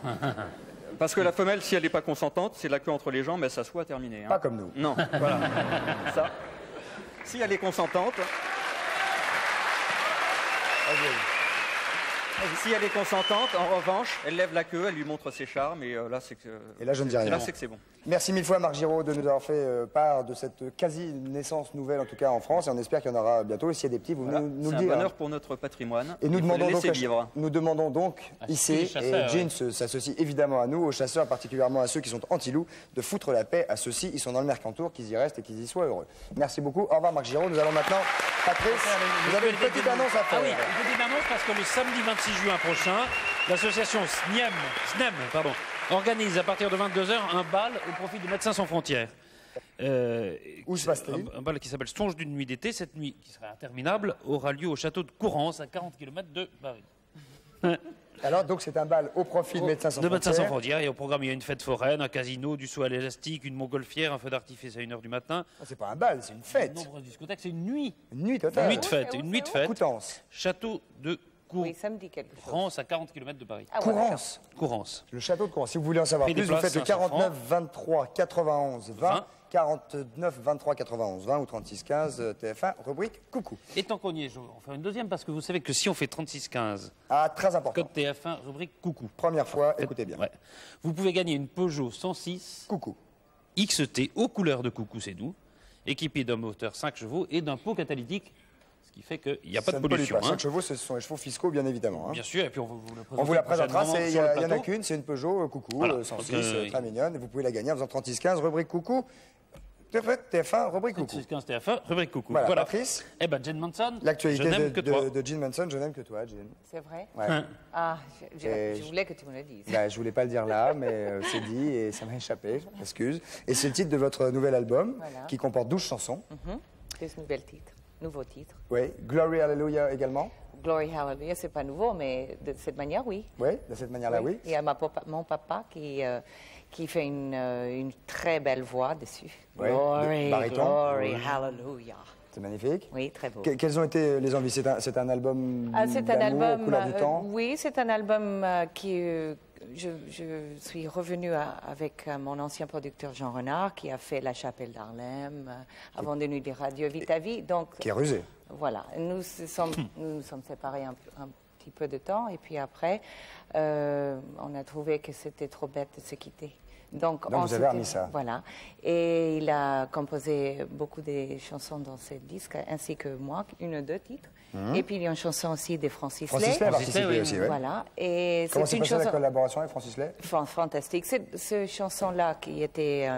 [SPEAKER 2] Parce que la femelle, si elle n'est pas consentante, c'est la queue entre les jambes, elle s'assoit, terminé. Hein.
[SPEAKER 1] Pas comme nous.
[SPEAKER 2] Non, voilà. Ça. Si elle est consentante... Si elle est consentante, en revanche, elle lève la queue, elle lui montre ses charmes, et là, c'est que...
[SPEAKER 1] Et là, je ne dis rien.
[SPEAKER 2] Là, c'est que c'est bon.
[SPEAKER 1] Merci mille fois, Marc Giraud, de nous avoir fait part de cette quasi-naissance nouvelle, en tout cas en France. Et on espère qu'il y en aura bientôt. Et s'il y a des petits, vous
[SPEAKER 2] Voilà.
[SPEAKER 1] nous le
[SPEAKER 2] C'est un
[SPEAKER 1] dire.
[SPEAKER 2] bonheur pour notre patrimoine.
[SPEAKER 1] Et nous
[SPEAKER 2] Il faut
[SPEAKER 1] demandons,
[SPEAKER 2] les laisser
[SPEAKER 1] donc,
[SPEAKER 2] vivre.
[SPEAKER 1] nous demandons donc ici,
[SPEAKER 3] les chasseurs,
[SPEAKER 1] et Jean s'associe évidemment à nous, aux chasseurs, particulièrement à ceux qui sont anti-loups, de foutre la paix à ceux-ci. Ils sont dans le Mercantour, qu'ils y restent et qu'ils y soient heureux. Merci beaucoup. Au revoir, Marc Giraud. Nous allons maintenant, Patrice, vous avez une petite annonce à faire.
[SPEAKER 11] Ah oui, une petite annonce parce que le samedi 26 juin prochain, l'association SNEM organise à partir de 22h un bal au profit de Médecins sans frontières.
[SPEAKER 1] Où se passe-t-il?
[SPEAKER 11] Un bal qui s'appelle Songe d'une nuit d'été. Cette nuit, qui sera interminable, aura lieu au château de Courance, à 40 km de Paris.
[SPEAKER 1] Alors, donc, c'est un bal au profit de Médecins sans
[SPEAKER 11] De
[SPEAKER 1] frontières.
[SPEAKER 11] Médecins sans frontières. Et au programme, il y a une fête foraine, un casino, du saut à l'élastique, une montgolfière, un feu d'artifice à 1h du matin.
[SPEAKER 1] Ah, c'est pas un bal, c'est une fête.
[SPEAKER 11] De nombreuses discothèques, c'est une nuit.
[SPEAKER 1] Une nuit totale.
[SPEAKER 11] Une nuit de fête, une nuit de fête.
[SPEAKER 1] Coutances.
[SPEAKER 11] Château de
[SPEAKER 5] Oui, ça me dit quelque chose.
[SPEAKER 11] Courance, à 40 km de Paris.
[SPEAKER 5] Ah, ouais,
[SPEAKER 1] Courance.
[SPEAKER 11] Courance.
[SPEAKER 1] Le château de Courance. Si vous voulez en savoir
[SPEAKER 11] Prix des
[SPEAKER 1] plus, vous
[SPEAKER 11] places,
[SPEAKER 1] faites le
[SPEAKER 11] 500
[SPEAKER 1] 49
[SPEAKER 11] francs.
[SPEAKER 1] 23 91 20.
[SPEAKER 11] 20.
[SPEAKER 1] 49 23 91 20 ou 36 15 TF1, rubrique coucou.
[SPEAKER 11] Et tant qu'on y est, je vais en faire une deuxième parce que vous savez que si on fait 36-15,
[SPEAKER 1] Ah, très important.
[SPEAKER 11] code TF1, rubrique coucou.
[SPEAKER 1] Première fois, écoutez bien.
[SPEAKER 11] Ouais. Vous pouvez gagner une Peugeot 106
[SPEAKER 1] Coucou.
[SPEAKER 11] XT aux couleurs de coucou, c'est nous, équipée d'un moteur 5 chevaux et d'un pot catalytique, ce qui fait qu'il n'y a pas
[SPEAKER 1] Ça
[SPEAKER 11] de
[SPEAKER 1] ne pollue
[SPEAKER 11] pollution.
[SPEAKER 1] pas. 5 chevaux, ce sont les chevaux fiscaux, bien évidemment. hein.
[SPEAKER 11] Bien sûr, et puis on vous la présentera.
[SPEAKER 1] On vous la présentera, il n'y
[SPEAKER 11] sur le
[SPEAKER 1] en a
[SPEAKER 11] plateau.
[SPEAKER 1] qu'une, c'est une Peugeot coucou,
[SPEAKER 11] Voilà.
[SPEAKER 1] 106,
[SPEAKER 11] Donc,
[SPEAKER 1] très mignonne. Et vous pouvez la gagner en faisant 36 15, rubrique coucou. TF1, rubrique coucou.
[SPEAKER 11] 36-15 TF1, rubrique coucou.
[SPEAKER 1] Voilà,
[SPEAKER 11] Voilà.
[SPEAKER 1] Patrice,
[SPEAKER 11] Eh ben, Jen Manson,
[SPEAKER 1] l'actualité
[SPEAKER 11] je n'aime que toi.
[SPEAKER 1] de Gene Manson, je n'aime que toi, Gene.
[SPEAKER 5] C'est vrai?
[SPEAKER 1] Ouais.
[SPEAKER 5] Ah,
[SPEAKER 1] Et
[SPEAKER 5] je voulais que tu me le dises.
[SPEAKER 1] Bah, je voulais pas le dire là, mais c'est dit et ça m'a échappé, excuse. Et c'est le titre de votre nouvel album,
[SPEAKER 5] Voilà.
[SPEAKER 1] qui comporte 12 chansons.
[SPEAKER 5] Deux nouveaux titres.
[SPEAKER 1] Oui, Glory Hallelujah également.
[SPEAKER 5] Glory Hallelujah, c'est pas nouveau, mais de cette manière, oui.
[SPEAKER 1] Oui, de cette manière-là, oui.
[SPEAKER 5] Il y a mon papa qui fait une très belle voix dessus.
[SPEAKER 1] Ouais,
[SPEAKER 5] Glory,
[SPEAKER 1] de baryton.
[SPEAKER 5] Glory, Hallelujah.
[SPEAKER 1] C'est magnifique.
[SPEAKER 5] Oui, très beau.
[SPEAKER 1] Quelles ont été les envies? C'est un album
[SPEAKER 5] C'est un
[SPEAKER 1] d'amour
[SPEAKER 5] album.
[SPEAKER 1] aux couleurs du temps.
[SPEAKER 5] Oui, c'est un album qui. Je suis revenue avec mon ancien producteur Jean Renard, qui a fait La Chapelle d'Harlem, avant de Nuit des radios, Vite à Vie. Donc,
[SPEAKER 1] Qui est rusé.
[SPEAKER 5] voilà, nous sommes séparés un petit peu de temps, et puis après, on a trouvé que c'était trop bête de se quitter. Donc
[SPEAKER 1] vous avez remis ça.
[SPEAKER 5] Voilà. Et il a composé beaucoup des chansons dans ce disque, ainsi que moi, une ou deux titres. Et puis il y a une chanson aussi de Francis Lay.
[SPEAKER 1] Francis Lay a participé
[SPEAKER 11] oui.
[SPEAKER 1] aussi, oui.
[SPEAKER 5] Voilà. Et
[SPEAKER 1] Comment
[SPEAKER 5] c'est
[SPEAKER 1] s'est
[SPEAKER 5] une
[SPEAKER 1] passée la
[SPEAKER 5] chanson
[SPEAKER 1] collaboration avec Francis Lay?
[SPEAKER 5] fantastique. Cette chanson-là, qui était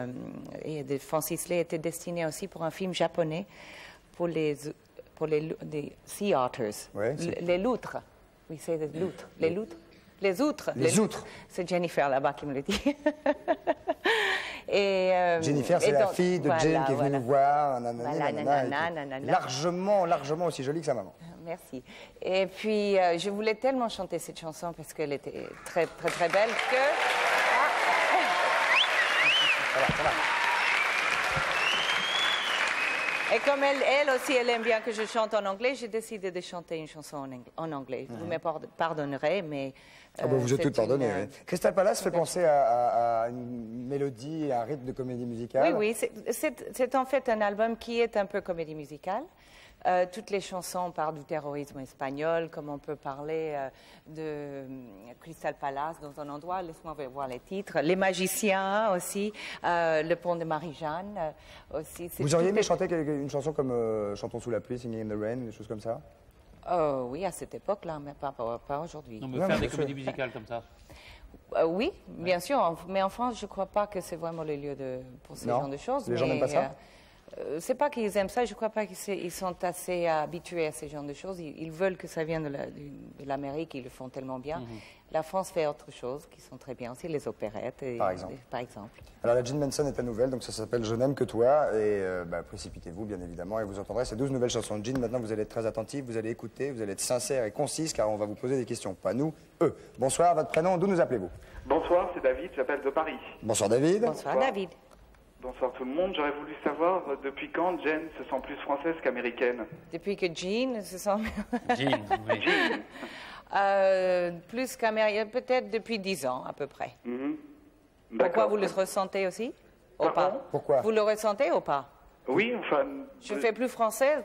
[SPEAKER 5] de Francis Lay, était destinée aussi pour un film japonais, pour les sea otters,
[SPEAKER 1] Ouais,
[SPEAKER 5] les loutres. Oui, c'est des loutres. Les loutres. Les outres.
[SPEAKER 1] Les outres.
[SPEAKER 5] C'est Jennifer là-bas qui me le dit. Et,
[SPEAKER 1] Jennifer, c'est la fille de Jane qui est venue nous voir. Largement aussi jolie que sa maman.
[SPEAKER 5] Merci. Et puis, je voulais tellement chanter cette chanson parce qu'elle était très, très, très belle que...
[SPEAKER 1] Ça va.
[SPEAKER 5] Et comme elle aussi, elle aime bien que je chante en anglais, j'ai décidé de chanter une chanson en anglais. Vous me pardonnerez, mais...
[SPEAKER 1] vous êtes toutes pardonnées. Oui. Crystal Palace fait penser à une mélodie, à un rythme de comédie musicale.
[SPEAKER 5] Oui, c'est en fait un album qui est un peu comédie musicale. Toutes les chansons parlent du terrorisme espagnol, comme on peut parler de Crystal Palace dans un endroit, laisse-moi voir les titres, Les Magiciens aussi, Le Pont de Marie-Jeanne aussi.
[SPEAKER 1] Vous auriez aimé chanter une chanson comme Chantons sous la pluie, Singing in the Rain, des choses comme ça?
[SPEAKER 5] Oui, à cette époque-là, mais pas aujourd'hui.
[SPEAKER 3] Non, mais faire des comédies musicales comme ça.
[SPEAKER 5] Oui, bien sûr, mais en France, je ne crois pas que c'est vraiment le lieu pour ce genre de choses.
[SPEAKER 1] Les gens n'aiment pas ça?
[SPEAKER 5] C'est pas qu'ils aiment ça, je crois pas qu'ils sont assez habitués à ce genre de choses. Ils veulent que ça vienne de l'Amérique, ils le font tellement bien. La France fait autre chose qui sont très bien aussi, les opérettes, par exemple.
[SPEAKER 1] Alors la Jim Manson est à nouvelle, donc ça s'appelle Je n'aime que toi, et précipitez-vous bien évidemment, et vous entendrez ces 12 nouvelles chansons de Jim. Maintenant vous allez être très attentifs, vous allez écouter, vous allez être sincères et concises, car on va vous poser des questions, pas nous, eux. Bonsoir, votre prénom, d'où nous appelez-vous?
[SPEAKER 12] Bonsoir, c'est David, j'appelle de Paris.
[SPEAKER 1] Bonsoir David.
[SPEAKER 5] Bonsoir David.
[SPEAKER 12] Bonsoir tout le monde. J'aurais voulu savoir depuis quand Jane se sent plus française qu'américaine.
[SPEAKER 5] Depuis que Jean se sent...
[SPEAKER 3] Jean, oui.
[SPEAKER 5] Plus qu'américaine, peut-être depuis 10 ans à peu près. Pourquoi vous le ressentez aussi? Ou pas?
[SPEAKER 1] Pourquoi?
[SPEAKER 5] Vous le ressentez ou pas?
[SPEAKER 12] Oui, enfin...
[SPEAKER 5] Je fais plus française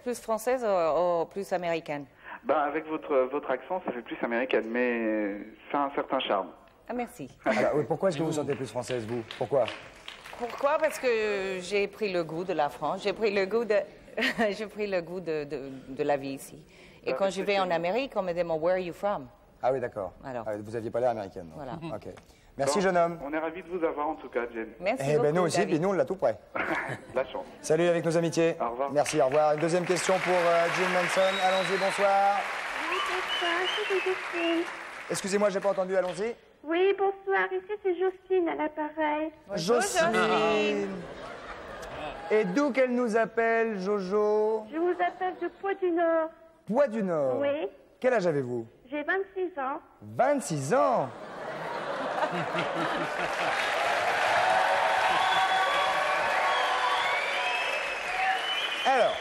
[SPEAKER 5] ou plus américaine?
[SPEAKER 12] Avec votre accent, ça fait plus américaine, mais ça a un certain charme.
[SPEAKER 5] Ah, merci.
[SPEAKER 1] Alors, pourquoi est-ce que vous vous sentez plus française, vous? Pourquoi?
[SPEAKER 5] Pourquoi? Parce que j'ai pris le goût de la France, j'ai pris le goût de la vie ici. Et quand je vais en Amérique, on me demande « Where are you from ?»
[SPEAKER 1] Ah oui, d'accord. Vous n'aviez pas l'air américaine. Donc.
[SPEAKER 5] Voilà.
[SPEAKER 1] Ok. Merci, jeune homme.
[SPEAKER 12] On est ravis de vous avoir, en tout cas, Jane.
[SPEAKER 5] Merci beaucoup,
[SPEAKER 1] nous aussi,
[SPEAKER 5] David.
[SPEAKER 1] puis nous, on l'a tout prêt.
[SPEAKER 12] La chance.
[SPEAKER 1] Salut avec nos amitiés.
[SPEAKER 12] Au revoir.
[SPEAKER 1] Merci, au revoir. Une deuxième question pour Jim Manson. Allons-y, bonsoir.
[SPEAKER 13] Oui, bonsoir, c'est Jocelyne.
[SPEAKER 1] Excusez-moi, j'ai pas entendu, allons-y.
[SPEAKER 13] Oui, bonsoir, ici c'est Jocelyne à l'appareil.
[SPEAKER 1] Jocelyne. Et d'où qu'elle nous appelle, Jojo?
[SPEAKER 13] Je vous appelle de Poix-du-Nord.
[SPEAKER 1] Poix-du-Nord?
[SPEAKER 13] Oui.
[SPEAKER 1] Quel âge avez-vous?
[SPEAKER 13] J'ai 26 ans.
[SPEAKER 1] 26 ans? Alors,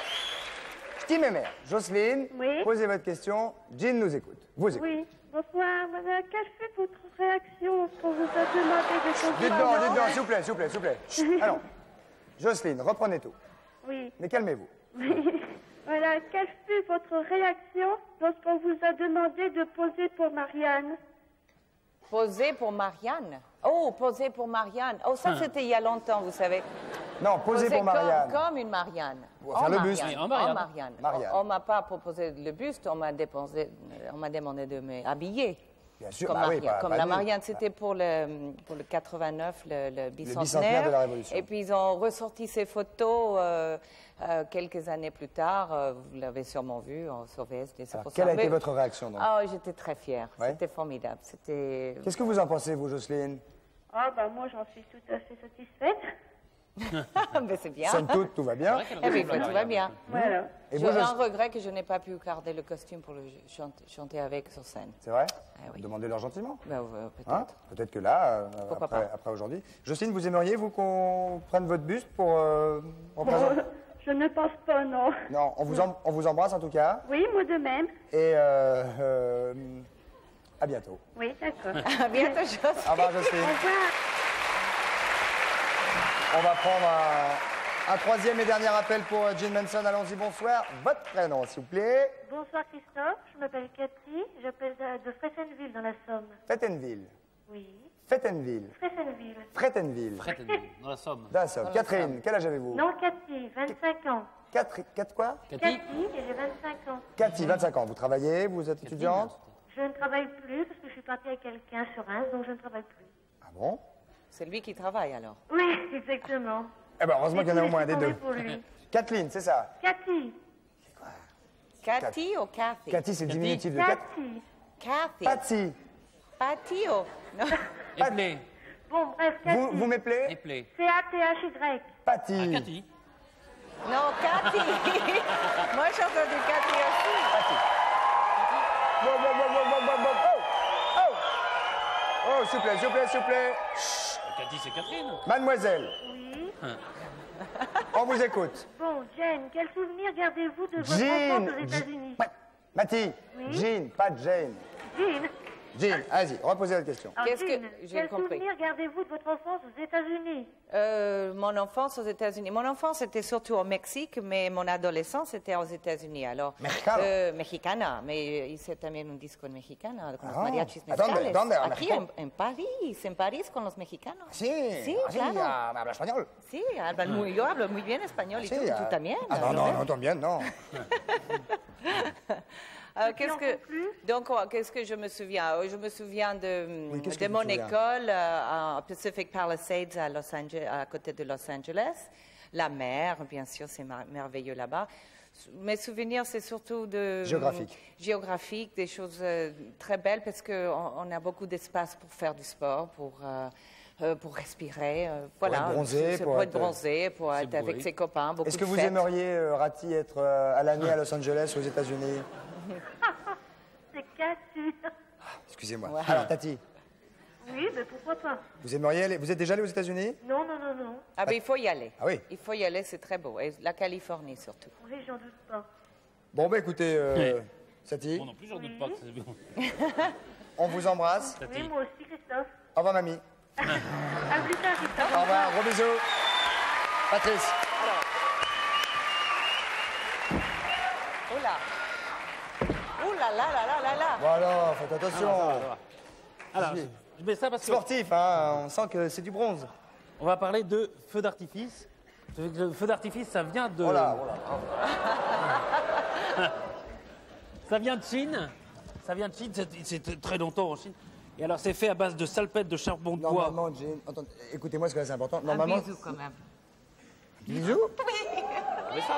[SPEAKER 1] je dis mes mères. Jocelyne, posez votre question. Jean nous écoute. Vous écoute.
[SPEAKER 13] Oui, bonsoir. Quelle fut votre réaction lorsqu'on vous a demandé de changer
[SPEAKER 1] Dites-donc, s'il vous plaît. Chut. Alors, Jocelyne, reprenez tout.
[SPEAKER 13] Oui.
[SPEAKER 1] Mais calmez-vous.
[SPEAKER 13] Oui. Voilà, quelle fut votre réaction lorsqu'on vous a demandé de poser pour Marianne?
[SPEAKER 5] Poser pour Marianne? Oh, poser pour Marianne. Oh, ça, c'était il y a longtemps, vous savez.
[SPEAKER 1] Non, poser pour Marianne.
[SPEAKER 5] Comme une Marianne.
[SPEAKER 1] Faire le buste.
[SPEAKER 5] En Marianne. On ne m'a pas proposé le buste, on m'a demandé de m'habiller.
[SPEAKER 1] Bien sûr,
[SPEAKER 5] comme la Marianne, c'était pour le 89, le
[SPEAKER 1] bicentenaire de la Révolution.
[SPEAKER 5] Et puis ils ont ressorti ces photos quelques années plus tard. Vous l'avez sûrement vu sur VSD.
[SPEAKER 1] Quelle a été votre réaction donc?
[SPEAKER 5] Oh, j'étais très fière. Ouais. C'était formidable.
[SPEAKER 1] Qu'est-ce que vous en pensez, vous, Jocelyne?
[SPEAKER 13] Moi, j'en suis tout à fait satisfaite.
[SPEAKER 5] Mais c'est bien.
[SPEAKER 1] Somme toute, tout va bien.
[SPEAKER 5] Eh bien, tout va bien.
[SPEAKER 13] Voilà.
[SPEAKER 5] J'ai un regret que je n'ai pas pu garder le costume pour le chanter avec sur scène.
[SPEAKER 1] C'est vrai?
[SPEAKER 5] Oui.
[SPEAKER 1] Demandez-leur gentiment.
[SPEAKER 5] Peut-être.
[SPEAKER 1] Peut-être que là,
[SPEAKER 5] après
[SPEAKER 1] aujourd'hui. Jocelyne, vous aimeriez, vous, qu'on prenne votre buste pour représenter?
[SPEAKER 13] Je ne pense pas, non.
[SPEAKER 1] Non, on vous embrasse en tout cas.
[SPEAKER 13] Oui, moi de même.
[SPEAKER 1] Et à bientôt.
[SPEAKER 13] Oui, d'accord.
[SPEAKER 5] À bientôt, Jocelyne.
[SPEAKER 1] Au revoir, Jocelyne.
[SPEAKER 13] Au revoir.
[SPEAKER 1] On va prendre un troisième et dernier appel pour Jim Manson. Allons-y, bonsoir. Votre prénom, s'il vous plaît.
[SPEAKER 13] Bonsoir, Christophe. Je m'appelle Cathy. J'appelle de Fressenville, dans la Somme.
[SPEAKER 1] Fressenville.
[SPEAKER 13] Oui.
[SPEAKER 1] Fressenville.
[SPEAKER 13] Fressenville.
[SPEAKER 1] Fressenville.
[SPEAKER 3] Dans la Somme.
[SPEAKER 1] Dans la Somme. Catherine, quel âge avez-vous?
[SPEAKER 13] Non, Cathy, 25 ans.
[SPEAKER 1] Cathy quoi?
[SPEAKER 13] Cathy, et j'ai 25 ans.
[SPEAKER 1] Cathy, 25 ans. Vous travaillez? Vous êtes étudiante?
[SPEAKER 13] Je ne travaille plus parce que je suis partie avec quelqu'un sur Reims, donc je ne travaille plus.
[SPEAKER 1] Ah bon?
[SPEAKER 5] C'est lui qui travaille alors?
[SPEAKER 13] Oui, exactement.
[SPEAKER 1] Eh ben, heureusement qu'il y en a au moins des deux.
[SPEAKER 13] Pour lui.
[SPEAKER 1] Kathleen, c'est ça?
[SPEAKER 13] Cathy.
[SPEAKER 1] C'est quoi?
[SPEAKER 5] Cathy ou Cathy?
[SPEAKER 1] Cathy, c'est le diminutif de
[SPEAKER 13] Cathy.
[SPEAKER 5] Cathy.
[SPEAKER 1] Patsy.
[SPEAKER 5] Patio. Non.
[SPEAKER 3] Éplé.
[SPEAKER 13] Bon, bref, Cathy.
[SPEAKER 1] Vous m'appelez
[SPEAKER 3] Éplé.
[SPEAKER 13] C-A-T-H-Y.
[SPEAKER 1] Patty.
[SPEAKER 3] Cathy.
[SPEAKER 5] Non, Cathy. Moi, j'ai entendu Cathy aussi.
[SPEAKER 1] Wow, wow, wow, wow, wow, wow, wow. Oh, oh. Oh, s'il vous plaît, s'il vous plaît, s'il vous plaît.
[SPEAKER 3] Cathy, c'est Catherine.
[SPEAKER 1] Mademoiselle,
[SPEAKER 13] Oui.
[SPEAKER 1] on vous écoute.
[SPEAKER 13] Bon, Jane, quel souvenir gardez-vous de votre
[SPEAKER 1] Jean.
[SPEAKER 13] enfance aux États-Unis?
[SPEAKER 1] Mathie.
[SPEAKER 13] Oui.
[SPEAKER 1] Jean, pas Jane.
[SPEAKER 13] Jean.
[SPEAKER 1] Jean, allez-y, reposez votre question.
[SPEAKER 13] Alors,
[SPEAKER 5] Qu'est-ce que-
[SPEAKER 13] Jean,
[SPEAKER 5] j'ai
[SPEAKER 13] quel
[SPEAKER 5] compris.
[SPEAKER 13] souvenir gardez-vous de votre enfance aux États-Unis?
[SPEAKER 5] Mon enfance aux États-Unis. Mon enfance était surtout au Mexique, mais mon adolescence était aux États-Unis. Alors,
[SPEAKER 1] Mexicano.
[SPEAKER 5] Mexicana, mais hice también un disco en mexicana con los
[SPEAKER 1] Ah.
[SPEAKER 5] mariachis
[SPEAKER 1] ¿A dónde?
[SPEAKER 5] mezcales.
[SPEAKER 1] ¿Dónde? ¿En
[SPEAKER 5] Aquí
[SPEAKER 1] México?
[SPEAKER 5] en París con los mexicanos.
[SPEAKER 1] Sí,
[SPEAKER 5] Sí,
[SPEAKER 1] así,
[SPEAKER 5] claro.
[SPEAKER 1] habla español.
[SPEAKER 5] Sí, yo hablo muy bien español y
[SPEAKER 1] Sí,
[SPEAKER 5] tú también.
[SPEAKER 1] Ah, non, non, non, también, non.
[SPEAKER 5] Qu'est-ce que je me souviens? Je me souviens
[SPEAKER 1] Oui, qu'est-ce que
[SPEAKER 5] de
[SPEAKER 1] tu
[SPEAKER 5] mon
[SPEAKER 1] te souviens?
[SPEAKER 5] école à Pacific Palisades à Los Angeles, à côté de Los Angeles. La mer, bien sûr, c'est merveilleux là-bas. Mes souvenirs, c'est surtout de géographique, des choses très belles parce qu'on a beaucoup d'espace pour faire du sport, pour respirer, voilà,
[SPEAKER 1] être bronzé,
[SPEAKER 5] pour être bronzé, pour être avec ses copains. Beaucoup
[SPEAKER 1] Est-ce que
[SPEAKER 5] de
[SPEAKER 1] vous
[SPEAKER 5] fêtes.
[SPEAKER 1] aimeriez, Rati, être à l'année à Los Angeles, aux États-Unis?
[SPEAKER 13] C'est Cathy.
[SPEAKER 1] Excusez-moi.
[SPEAKER 5] Ouais.
[SPEAKER 1] Alors, Tati,
[SPEAKER 13] Oui, mais pourquoi pas?
[SPEAKER 1] vous aimeriez aller... Vous êtes déjà allé aux États-Unis?
[SPEAKER 13] Non, non, non, non.
[SPEAKER 5] Ah ben il faut y aller.
[SPEAKER 1] Ah oui.
[SPEAKER 5] Il faut y aller, c'est très beau. Et la Californie surtout.
[SPEAKER 13] Oui, j'en doute pas.
[SPEAKER 1] Bon, bah écoutez, Sati,
[SPEAKER 3] Moi non plus, j'en doute pas que c'est bon.
[SPEAKER 1] on vous embrasse.
[SPEAKER 3] Tati.
[SPEAKER 13] Oui, moi aussi, Christophe.
[SPEAKER 1] Au revoir, mamie.
[SPEAKER 13] À plus tard, Christophe.
[SPEAKER 1] Au revoir, gros bisous. Patrice.
[SPEAKER 5] Oh là. Oh là là là là là là.
[SPEAKER 1] Voilà, faites attention.
[SPEAKER 3] Alors, je mets ça parce que
[SPEAKER 1] Sportif, hein, on sent que c'est du bronze.
[SPEAKER 3] on va parler de feu d'artifice. Le feu d'artifice, ça vient de...
[SPEAKER 1] Oh là, oh là.
[SPEAKER 3] Ça vient de Chine. Ça vient de Chine, c'est très longtemps en Chine. Et alors, c'est fait à base de salpêtre de charbon de bois.
[SPEAKER 1] Normalement, Jane, écoutez-moi, ce que c'est important. Normalement,
[SPEAKER 5] Un bisou quand même.
[SPEAKER 1] bisous.
[SPEAKER 3] Mais ça,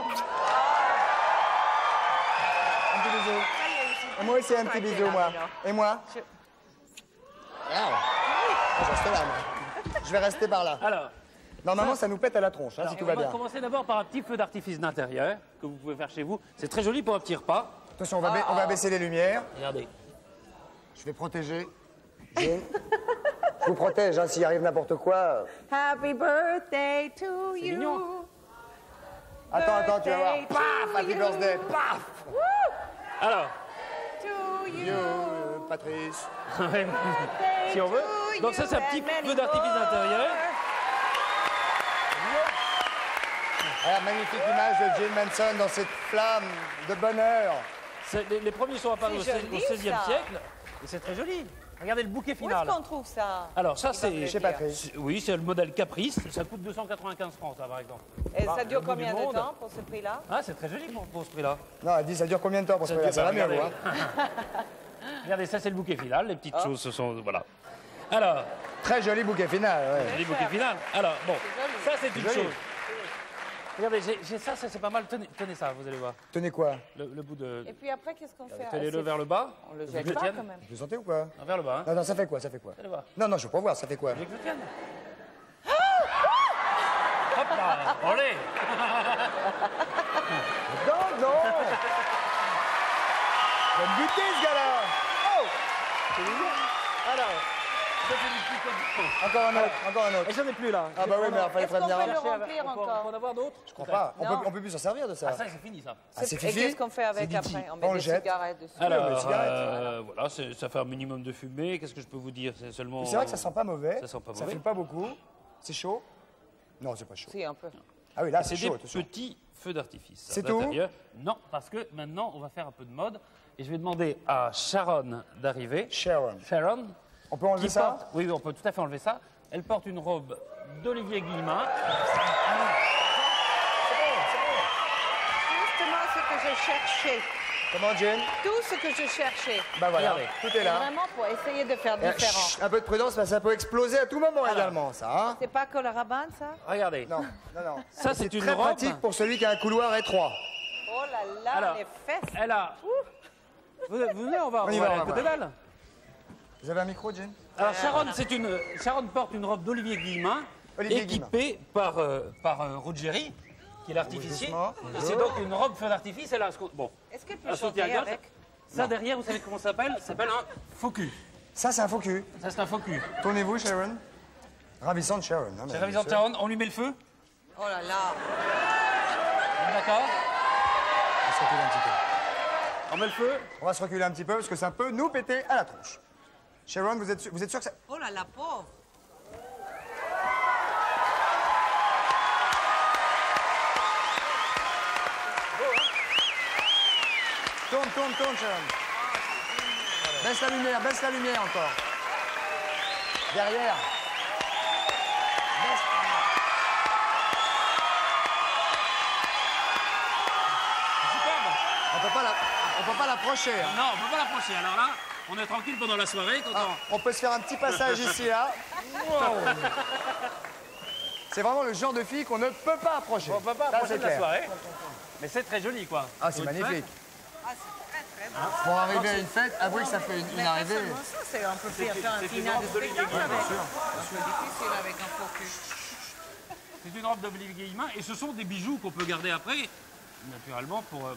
[SPEAKER 1] Un petit bisou. Et moi aussi, un petit bisou, moi. Et moi? Merde. Je reste là, moi. Je vais rester par là.
[SPEAKER 3] alors,
[SPEAKER 1] Normalement, ça nous pète à la tronche, hein, si tout va
[SPEAKER 3] on va
[SPEAKER 1] bien.
[SPEAKER 3] commencer d'abord par un petit feu d'artifice d'intérieur que vous pouvez faire chez vous. C'est très joli pour un petit repas.
[SPEAKER 1] Attention, on va baisser les lumières.
[SPEAKER 3] Regardez.
[SPEAKER 1] Je vais protéger. Jane. Je vous protège, hein, s'il arrive n'importe quoi.
[SPEAKER 5] Happy birthday to you.
[SPEAKER 3] mignon.
[SPEAKER 1] Attends, tu vas voir.
[SPEAKER 5] Birthday
[SPEAKER 1] Paf,
[SPEAKER 5] to
[SPEAKER 1] happy
[SPEAKER 5] you.
[SPEAKER 1] birthday. Paf.
[SPEAKER 3] Alors,
[SPEAKER 5] To you.
[SPEAKER 1] Yo, Patrice.
[SPEAKER 3] si on veut. Donc ça, c'est un petit feu d'artifice d'intérieur.
[SPEAKER 1] Alors, magnifique image de Jane Manson dans cette flamme de bonheur.
[SPEAKER 3] Les premiers sont apparus au
[SPEAKER 5] C'est joli,
[SPEAKER 3] XVIe
[SPEAKER 5] ça.
[SPEAKER 3] siècle. Et c'est très joli. Regardez le bouquet
[SPEAKER 5] Où
[SPEAKER 3] final.
[SPEAKER 5] est-ce qu'on trouve ça?
[SPEAKER 3] Alors ça, c'est...
[SPEAKER 1] Chez Patrice.
[SPEAKER 3] Oui, c'est le modèle Caprice. Ça coûte 295 francs, ça, par exemple.
[SPEAKER 5] Et
[SPEAKER 3] Bah,
[SPEAKER 5] ça dure
[SPEAKER 3] le bout
[SPEAKER 5] combien
[SPEAKER 3] du
[SPEAKER 5] de
[SPEAKER 3] monde.
[SPEAKER 5] temps pour ce prix-là?
[SPEAKER 3] Ah, c'est très joli pour ce prix-là.
[SPEAKER 1] Non, elle dit, ça dure combien de temps pour se faire ça va mieux,
[SPEAKER 3] regardez.
[SPEAKER 1] vous, hein.
[SPEAKER 3] Regardez, ça, c'est le bouquet final. Les petites choses, ce sont... Voilà. Alors,
[SPEAKER 1] Très joli bouquet final, ouais.
[SPEAKER 3] les bouquets final. Alors, bon, ça, c'est une
[SPEAKER 1] joli.
[SPEAKER 3] chose. Regardez, j'ai ça, c'est pas mal. Tenez ça, vous allez voir.
[SPEAKER 1] Tenez quoi?
[SPEAKER 3] Le bout de...
[SPEAKER 5] Et puis après, qu'est-ce qu'on fait?
[SPEAKER 3] Tenez-le
[SPEAKER 5] C'est-
[SPEAKER 3] vers le bas.
[SPEAKER 5] On le
[SPEAKER 3] Vous
[SPEAKER 5] jette
[SPEAKER 3] le
[SPEAKER 5] pas
[SPEAKER 3] tienne.
[SPEAKER 5] quand même.
[SPEAKER 1] Vous le sentez ou quoi?
[SPEAKER 3] Vers le bas, hein.
[SPEAKER 1] Non, non, ça fait quoi? Ça fait quoi?
[SPEAKER 3] Allez voir.
[SPEAKER 1] Non, non, je veux pas voir, ça fait quoi?
[SPEAKER 3] Vous voulez que je le tienne Hop là, allez.
[SPEAKER 1] Non, non! Je vais me buter, ce gars-là! Oh!
[SPEAKER 3] Alors, ça, c'est du petit code.
[SPEAKER 1] Encore un autre, encore un autre.
[SPEAKER 3] Et j'en ai plus, là.
[SPEAKER 1] Ah bah oui, mais il fallait
[SPEAKER 5] Est-ce qu'on
[SPEAKER 1] prévenir
[SPEAKER 5] peut
[SPEAKER 1] avant.
[SPEAKER 5] le remplir
[SPEAKER 3] On peut
[SPEAKER 5] encore?
[SPEAKER 3] en avoir d'autres
[SPEAKER 1] Je crois pas.
[SPEAKER 5] Non.
[SPEAKER 1] On peut plus s'en servir de ça.
[SPEAKER 3] Ah, ça, c'est fini, ça.
[SPEAKER 1] Ah, c'est
[SPEAKER 5] Et
[SPEAKER 1] fifi?
[SPEAKER 5] qu'est-ce qu'on fait avec
[SPEAKER 1] C'est Didi.
[SPEAKER 5] après? On
[SPEAKER 1] On
[SPEAKER 5] met
[SPEAKER 1] le
[SPEAKER 5] des
[SPEAKER 1] jette.
[SPEAKER 5] cigarettes dessus.
[SPEAKER 3] Alors,
[SPEAKER 1] mais cigarette.
[SPEAKER 3] voilà, ça fait un minimum de fumée. Qu'est-ce que je peux vous dire? C'est seulement...
[SPEAKER 1] C'est vrai que ça sent pas mauvais.
[SPEAKER 3] Ça sent pas
[SPEAKER 1] Ça
[SPEAKER 3] mauvais.
[SPEAKER 1] fume pas beaucoup. C'est chaud? Non, c'est pas chaud.
[SPEAKER 5] Si, un peu.
[SPEAKER 1] Ah oui, là,
[SPEAKER 3] C'est
[SPEAKER 1] c'est
[SPEAKER 3] des
[SPEAKER 1] chaud, attention.
[SPEAKER 3] petits feux d'artifice.
[SPEAKER 1] C'est
[SPEAKER 3] d'intérieur. Non, parce que maintenant, on va faire un peu de mode. Et je vais demander à Sharon d'arriver.
[SPEAKER 1] Sharon.
[SPEAKER 3] Sharon.
[SPEAKER 1] On peut enlever
[SPEAKER 3] qui
[SPEAKER 1] ça?
[SPEAKER 3] porte- Oui, on peut tout à fait enlever ça. Elle porte une robe d'Olivier Guillemin.
[SPEAKER 5] Justement ce que je cherchais.
[SPEAKER 1] Comment, Jane?
[SPEAKER 5] Tout ce que je cherchais.
[SPEAKER 1] Bah voilà,
[SPEAKER 3] Regardez.
[SPEAKER 1] tout est là.
[SPEAKER 5] Vraiment pour essayer de faire différent.
[SPEAKER 1] Chut, un peu de prudence, parce que ça peut exploser à tout moment également, ça. Hein?
[SPEAKER 5] C'est pas Coloraband, ça?
[SPEAKER 3] Regardez.
[SPEAKER 1] Non, non, non.
[SPEAKER 3] Ça, c'est une
[SPEAKER 1] très
[SPEAKER 3] robe.
[SPEAKER 1] pratique pour celui qui a un couloir étroit.
[SPEAKER 5] Oh là là,
[SPEAKER 3] Alors,
[SPEAKER 5] les fesses.
[SPEAKER 3] Elle a... Vous venez, on va
[SPEAKER 1] On y va,
[SPEAKER 3] aller
[SPEAKER 1] on
[SPEAKER 3] à
[SPEAKER 1] va
[SPEAKER 3] côté
[SPEAKER 1] voir.
[SPEAKER 3] d'elle.
[SPEAKER 1] Vous avez un micro, Jen?
[SPEAKER 3] Alors Sharon porte une robe d'Olivier Guillemin, équipée par Ruggieri, qui est l'artificier. Et c'est donc une robe feu d'artifice. Bon,
[SPEAKER 5] est-ce qu'elle peut chanter avec?
[SPEAKER 3] Ça derrière, vous savez comment ça s'appelle? Ça s'appelle un faux cul.
[SPEAKER 1] Ça, c'est un faux cul.
[SPEAKER 3] Ça, c'est un faux cul.
[SPEAKER 1] Tournez-vous, Sharon. Ravissante Sharon. Hein,
[SPEAKER 3] c'est ravissante Sharon. On lui met le feu?
[SPEAKER 5] Oh là là.
[SPEAKER 3] D'accord.
[SPEAKER 1] On va se reculer un petit peu.
[SPEAKER 3] On met le feu?
[SPEAKER 1] On va se reculer un petit peu parce que ça peut nous péter à la tronche. Sharon, vous êtes sûr que ça...
[SPEAKER 5] Oh là là, pauvre.
[SPEAKER 1] Tourne, Sharon. Baisse la lumière encore. Derrière. On peut pas l'approcher. Hein.
[SPEAKER 3] Non, on peut pas l'approcher. Alors là, on est tranquille pendant la soirée.
[SPEAKER 1] On peut se faire un petit passage ici, là. Wow. C'est vraiment le genre de fille qu'on ne peut pas approcher.
[SPEAKER 3] On peut pas approcher de la soirée. Mais c'est très joli, quoi.
[SPEAKER 1] Ah, c'est magnifique.
[SPEAKER 5] Ah, c'est très beau.
[SPEAKER 1] Pour arriver à une fête, avouez que ça fait une arrivée.
[SPEAKER 5] C'est un peu faire un final de spectacle avec. C'est difficile avec un faux cul.
[SPEAKER 3] C'est une robe d'Olivier Guillemin et ce sont des bijoux qu'on peut garder après, naturellement, pour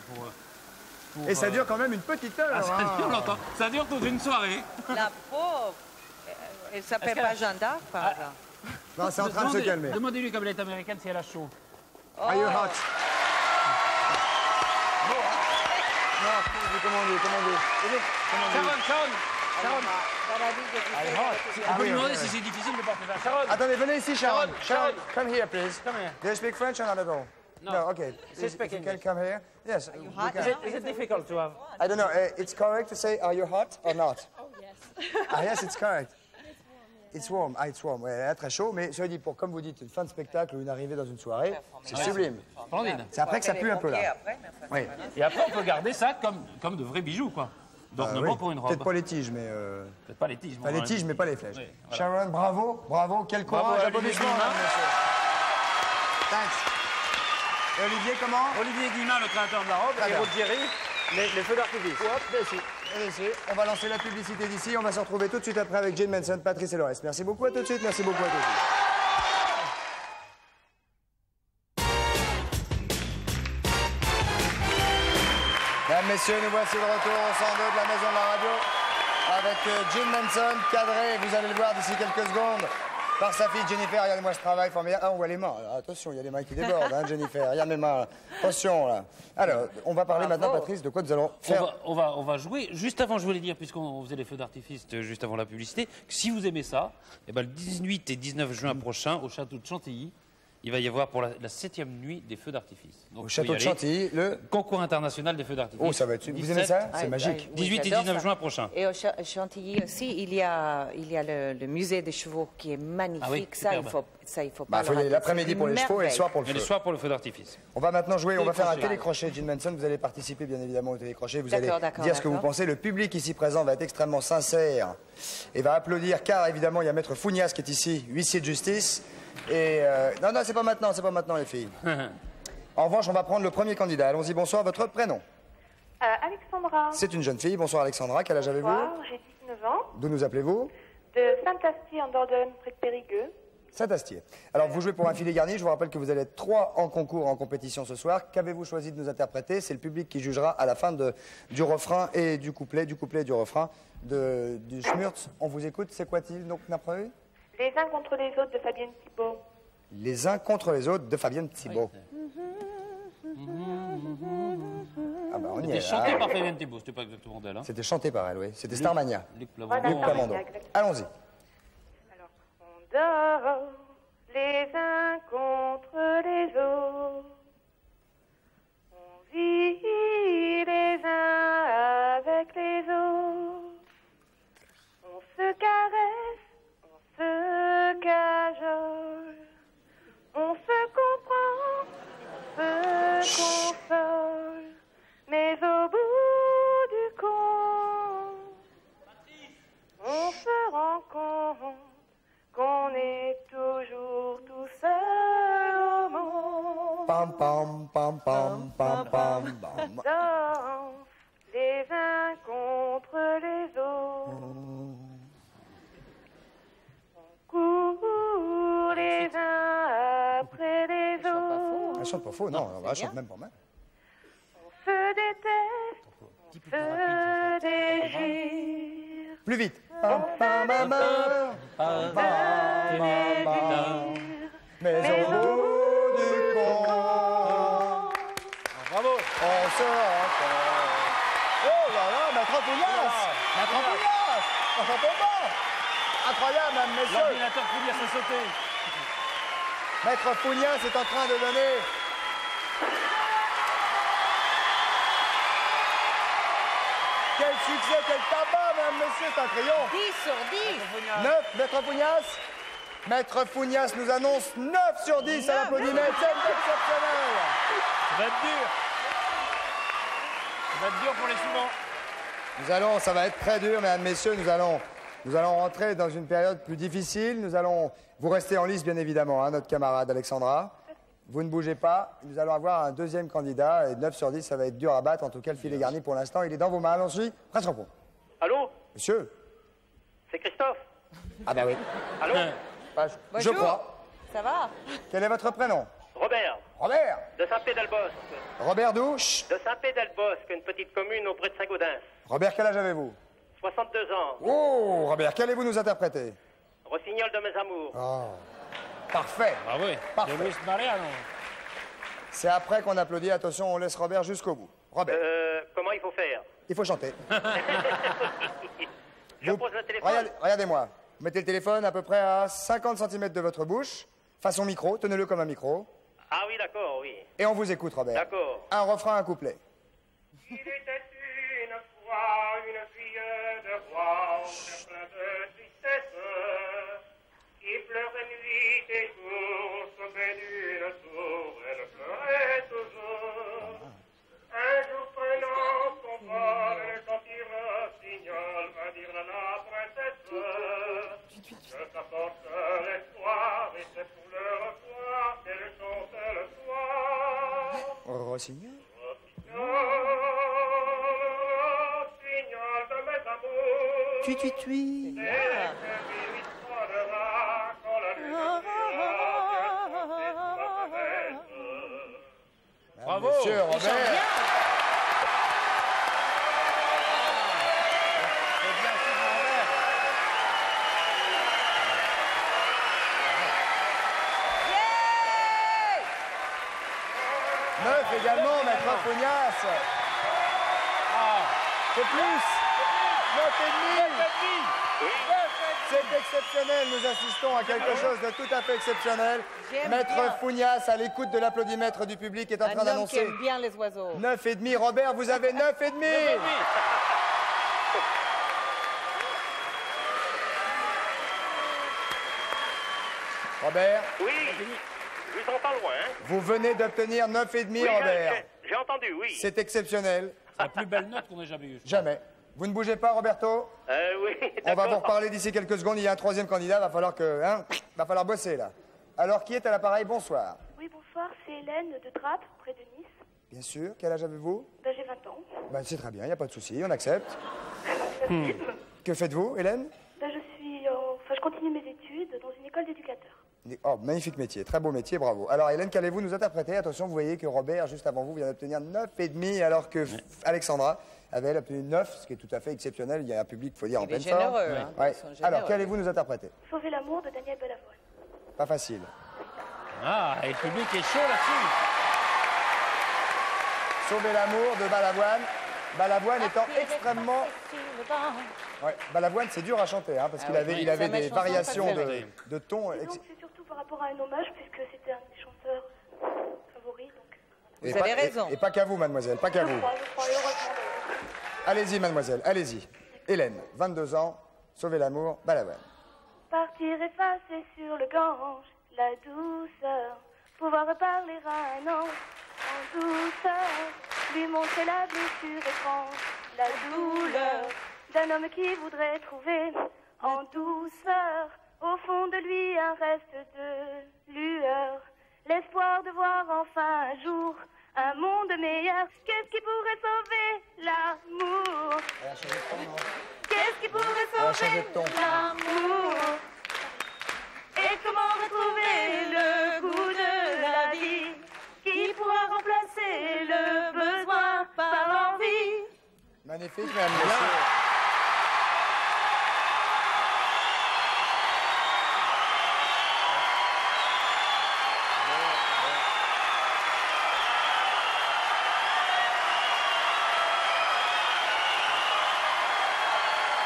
[SPEAKER 1] et ça dure quand même une petite heure.
[SPEAKER 3] Ah, ça dure longtemps. Ça dure toute une soirée.
[SPEAKER 5] La pauvre. Elle s'appelle pas Jeanne d'Arc, par hasard.
[SPEAKER 1] Non, c'est en train de se calmer.
[SPEAKER 3] Demandez-lui, comme elle est américaine, si elle a chaud.
[SPEAKER 1] Are you hot? Non, commandez.
[SPEAKER 3] Sharon. On peut lui demander si c'est difficile de porter ça. Sharon.
[SPEAKER 1] Attendez, venez ici, Sharon.
[SPEAKER 3] Sharon.
[SPEAKER 1] Come here, please.
[SPEAKER 3] Come here.
[SPEAKER 1] Do you speak French or not at all? No, okay.
[SPEAKER 3] She speaks
[SPEAKER 1] English. Come here. Yes.
[SPEAKER 3] Is it difficult to have?
[SPEAKER 1] I don't know. It's correct to say, are you hot or not?
[SPEAKER 14] Oh, yes.
[SPEAKER 1] Yes, it's correct. It's warm. Ah, it's warm. Ouais, elle est très chaud, mais cela dit, pour, comme vous dites, une fin de spectacle ou une arrivée dans une soirée, c'est sublime. C'est après que ça pue un peu, là.
[SPEAKER 3] Oui. Et après, on peut garder ça comme de vrais bijoux, quoi. D'ornement pour une robe.
[SPEAKER 1] Peut-être pas les tiges, mais...
[SPEAKER 3] Peut-être pas les tiges.
[SPEAKER 1] Pas les tiges, mais pas les flèches.
[SPEAKER 3] Oui, voilà.
[SPEAKER 1] Sharon, bravo, quel courage, applaudissements. Thanks. Et Olivier, comment?
[SPEAKER 3] Olivier Guillemin, le créateur de la robe, et Ruggieri, les feux d'artifice.
[SPEAKER 1] Ici. On va lancer la publicité d'ici. On va se retrouver tout de suite après avec Jane Manson, Patrice et le reste. Merci beaucoup, à tout de suite. Merci beaucoup, à tout de suite. Mesdames, messieurs, nous voici de retour au 102 de la Maison de la Radio avec Jane Manson, cadré, vous allez le voir d'ici quelques secondes, par sa fille Jennifer. Regardez-moi ce travail formidable. Ah, on voit les mains. Alors, attention, il y a des mains qui débordent, hein, Jennifer. Regarde mes mains. Là. Attention, là. Alors, on va parler maintenant, Patrice, de quoi nous allons faire.
[SPEAKER 3] On va jouer. Juste avant, je voulais dire, puisqu'on faisait les feux d'artifice juste avant la publicité, que si vous aimez ça, eh ben, le 18 et 19 juin prochain, au château de Chantilly, il va y avoir pour la 7e nuit des feux d'artifice.
[SPEAKER 1] Au château de Chantilly, le
[SPEAKER 3] concours international des feux d'artifice.
[SPEAKER 1] Oh, ça va être... Vous aimez ça? C'est magique.
[SPEAKER 3] 18 et 19 juin prochain.
[SPEAKER 5] Et au Chantilly aussi, il y a le musée des chevaux qui est magnifique.
[SPEAKER 3] Ah oui,
[SPEAKER 5] ça, il faut pas
[SPEAKER 1] il faut y aller l'après-midi pour les chevaux et le soir pour le feu.
[SPEAKER 3] Et le soir pour le feu d'artifice.
[SPEAKER 1] On va maintenant jouer, on va faire un télécrochet. Jane Manson, vous allez participer bien évidemment au télécrochet. Vous allez dire ce que vous pensez. Le public ici présent va être extrêmement sincère et va applaudir car évidemment il y a Maître Fougnas qui est ici, huissier de justice. Et non, c'est pas maintenant les filles. En revanche, on va prendre le premier candidat. Allons-y, bonsoir, votre prénom?
[SPEAKER 13] Alexandra.
[SPEAKER 1] C'est une jeune fille, bonsoir Alexandra, quel âge avez-vous?
[SPEAKER 13] Bonsoir, j'ai 19 ans.
[SPEAKER 1] D'où nous appelez-vous?
[SPEAKER 13] De Saint-Astier en Dordogne, près de Périgueux.
[SPEAKER 1] Saint-Astier. Alors vous jouez pour un filet garni, je vous rappelle que vous allez être 3 en concours, en compétition ce soir. Qu'avez-vous choisi de nous interpréter? C'est le public qui jugera à la fin du refrain et du couplet et du refrain du Schmurtz. On vous écoute, c'est quoi-t-il donc, Napreu?
[SPEAKER 13] Les uns contre les autres de Fabienne Thibault.
[SPEAKER 1] Les uns contre les autres de Fabienne Thibault. Ah bah on y est.
[SPEAKER 3] C'était chanté par Fabienne Thibault, c'était pas exactement d'elle. Hein.
[SPEAKER 1] C'était chanté par elle, oui. C'était Starmania.
[SPEAKER 3] Luc
[SPEAKER 1] Plamondon. Allons-y.
[SPEAKER 13] Alors, on dort les uns contre les autres. On vit les uns avec les autres. On se caresse. Se cajole, on se comprend, on se console, mais au bout du compte, on se rend compte qu'on est toujours tout seul au monde.
[SPEAKER 1] Pam pam pam pam pam pam pam.
[SPEAKER 13] Danse les uns contre les autres.
[SPEAKER 1] Elle chante pas faux, non, elle chante même pas mal.
[SPEAKER 13] Feu des têtes, feu des gires.
[SPEAKER 1] Plus vite. Mais au bout du pont,
[SPEAKER 11] Bravo.
[SPEAKER 1] on se rencontre. Oh là là, Maître Fougnas! Maître Fougnas! On s'entend pas! Incroyable, mesdames, messieurs!
[SPEAKER 11] L'ordinateur Fougnas a sauté.
[SPEAKER 1] Maître Fougnas est en train de donner... Quel succès, quel tabac, mesdames, messieurs, c'est un crayon!
[SPEAKER 5] 10 sur 10.
[SPEAKER 1] 9, Maître Fougnas. Maître Fougnas nous annonce 9 sur 10 à l'applaudimètre. C'est exceptionnel.
[SPEAKER 11] Ça va être dur. Ça va être dur pour les suivants.
[SPEAKER 1] Ça va être très dur, mesdames, messieurs. Nous allons rentrer dans une période plus difficile. Vous restez en lice, bien évidemment, hein, notre camarade Alexandra. Vous ne bougez pas. Nous allons avoir un deuxième candidat. Et 9 sur 10, ça va être dur à battre. En tout cas, le filet garni, pour l'instant, il est dans vos mains. Allons-y. Presque en point.
[SPEAKER 14] Allô?
[SPEAKER 1] Monsieur?
[SPEAKER 14] C'est Christophe?
[SPEAKER 1] Ah bah oui.
[SPEAKER 14] Allô?
[SPEAKER 1] Je crois.
[SPEAKER 5] Ça va?
[SPEAKER 1] Quel est votre prénom?
[SPEAKER 14] Robert.
[SPEAKER 1] Robert?
[SPEAKER 14] De Saint-Pé-d'Albosc.
[SPEAKER 1] Robert d'où? Chut.
[SPEAKER 14] De Saint-Pé-d'Albosc, une petite commune auprès de Saint-Gaudens.
[SPEAKER 1] Robert, quel âge avez-vous?
[SPEAKER 14] 62 ans.
[SPEAKER 1] Oh, Robert, qu'allez-vous nous interpréter?
[SPEAKER 14] Rossignol de mes amours.
[SPEAKER 1] Oh, parfait.
[SPEAKER 11] Ah oui.
[SPEAKER 1] Parfait.
[SPEAKER 11] De Luis Mariano.
[SPEAKER 1] C'est après qu'on applaudit. Attention, on laisse Robert jusqu'au bout. Robert.
[SPEAKER 14] Comment il faut faire?
[SPEAKER 1] Il faut chanter.
[SPEAKER 14] Je pose le téléphone.
[SPEAKER 1] Regardez-moi. Vous mettez le téléphone à peu près à 50 cm de votre bouche, façon micro, tenez-le comme un micro.
[SPEAKER 14] Ah oui, d'accord, oui.
[SPEAKER 1] Et on vous écoute, Robert.
[SPEAKER 14] D'accord.
[SPEAKER 1] Un refrain, un couplet.
[SPEAKER 15] Il était une fois une fille de roi, au cœur plein de tristesse, qui pleurait nuit et jour, sommet d'une tour, elle pleurait toujours. Un jour prenant son vol, le gentil rossignol va dire à la princesse que t'apporte l'espoir, et c'est pour le revoir qu'elle chante le soir.
[SPEAKER 1] Rossignol.
[SPEAKER 15] Rossignol de mes amours.
[SPEAKER 1] Tui, tui, tui.
[SPEAKER 11] Bravo.
[SPEAKER 1] Monsieur Robert. Également, Maître Fougnas. C'est plus. 9,5. C'est exceptionnel. Nous assistons à quelque chose de tout à fait exceptionnel. Maître Fougnas, à l'écoute de l'applaudimètre du public, est en train d'annoncer.
[SPEAKER 5] Un homme qui aime bien les oiseaux.
[SPEAKER 1] 9,5. Robert, vous avez 9,5. Robert.
[SPEAKER 14] Oui. Je vous entends loin. Hein?
[SPEAKER 1] Vous venez d'obtenir 9,5,
[SPEAKER 14] oui,
[SPEAKER 1] Robert.
[SPEAKER 14] J'ai entendu, oui.
[SPEAKER 1] C'est exceptionnel.
[SPEAKER 11] C'est la plus belle note qu'on ait jamais eue.
[SPEAKER 1] Jamais. Vous ne bougez pas, Roberto?
[SPEAKER 14] Oui,
[SPEAKER 1] on va vous reparler d'ici quelques secondes. Il y a un troisième candidat. Va falloir bosser, là. Alors, qui est à l'appareil? Bonsoir.
[SPEAKER 13] Oui, bonsoir. C'est Hélène de Trappes, près de Nice.
[SPEAKER 1] Bien sûr. Quel âge avez-vous?
[SPEAKER 13] J'ai 20 ans.
[SPEAKER 1] C'est très bien. Il n'y a pas de souci. On accepte. Que faites-vous, Hélène?
[SPEAKER 13] Je continue mes études dans une école d'éducateur.
[SPEAKER 1] Oh, magnifique métier, très beau métier, bravo. Alors Hélène, qu'allez-vous nous interpréter? Attention, vous voyez que Robert, juste avant vous, vient d'obtenir 9,5, alors que Alexandra avait elle obtenu 9, ce qui est tout à fait exceptionnel. Il y a un public, il faut dire, en pleine forme.
[SPEAKER 5] Généreux, hein.
[SPEAKER 1] Ouais. Alors, qu'allez-vous nous interpréter?
[SPEAKER 13] Sauver l'amour de Daniel Balavoine.
[SPEAKER 1] Pas facile.
[SPEAKER 11] Ah, et le public est chaud là-dessus.
[SPEAKER 1] Sauver l'amour de Balavoine. Balavoine étant extrêmement... Ouais, Balavoine, c'est dur à chanter, hein, parce qu'il avait des variations de ton.
[SPEAKER 13] C'est surtout par rapport à un hommage, puisque c'était un des chanteurs favoris. Donc...
[SPEAKER 5] Vous avez raison.
[SPEAKER 1] Et pas qu'à vous, mademoiselle, pas qu'à vous.
[SPEAKER 13] Je crois, heureusement.
[SPEAKER 1] Allez-y, mademoiselle, allez-y. Hélène, 22 ans, sauver l'amour, Balavoine.
[SPEAKER 13] Partir effacer sur le Gange, la douceur, pouvoir parler à un ange en douceur, lui montrer la blessure étrange, la douleur d'un homme qui voudrait trouver en douceur au fond de lui un reste de lueur, l'espoir de voir enfin un jour un monde meilleur. Qu'est-ce qui pourrait sauver l'amour? Qu'est-ce qui pourrait sauver l'amour? Et comment retrouver le goût de la vie qui
[SPEAKER 1] Magnifique, mesdames, messieurs.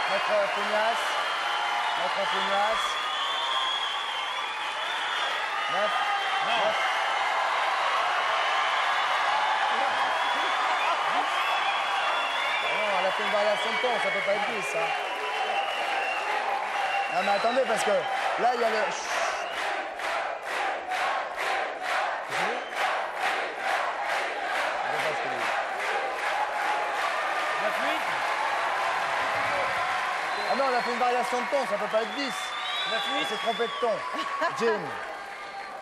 [SPEAKER 1] Maître Fougnas. Maître Fougnas. 9. Non, elle a fait une variation de ton, ça peut pas être 10, ça. Non, mais attendez, parce que là, il y a le... Ah non, on a fait une variation de ton, ça peut pas être 10. On s'est trompé de ton. Jim.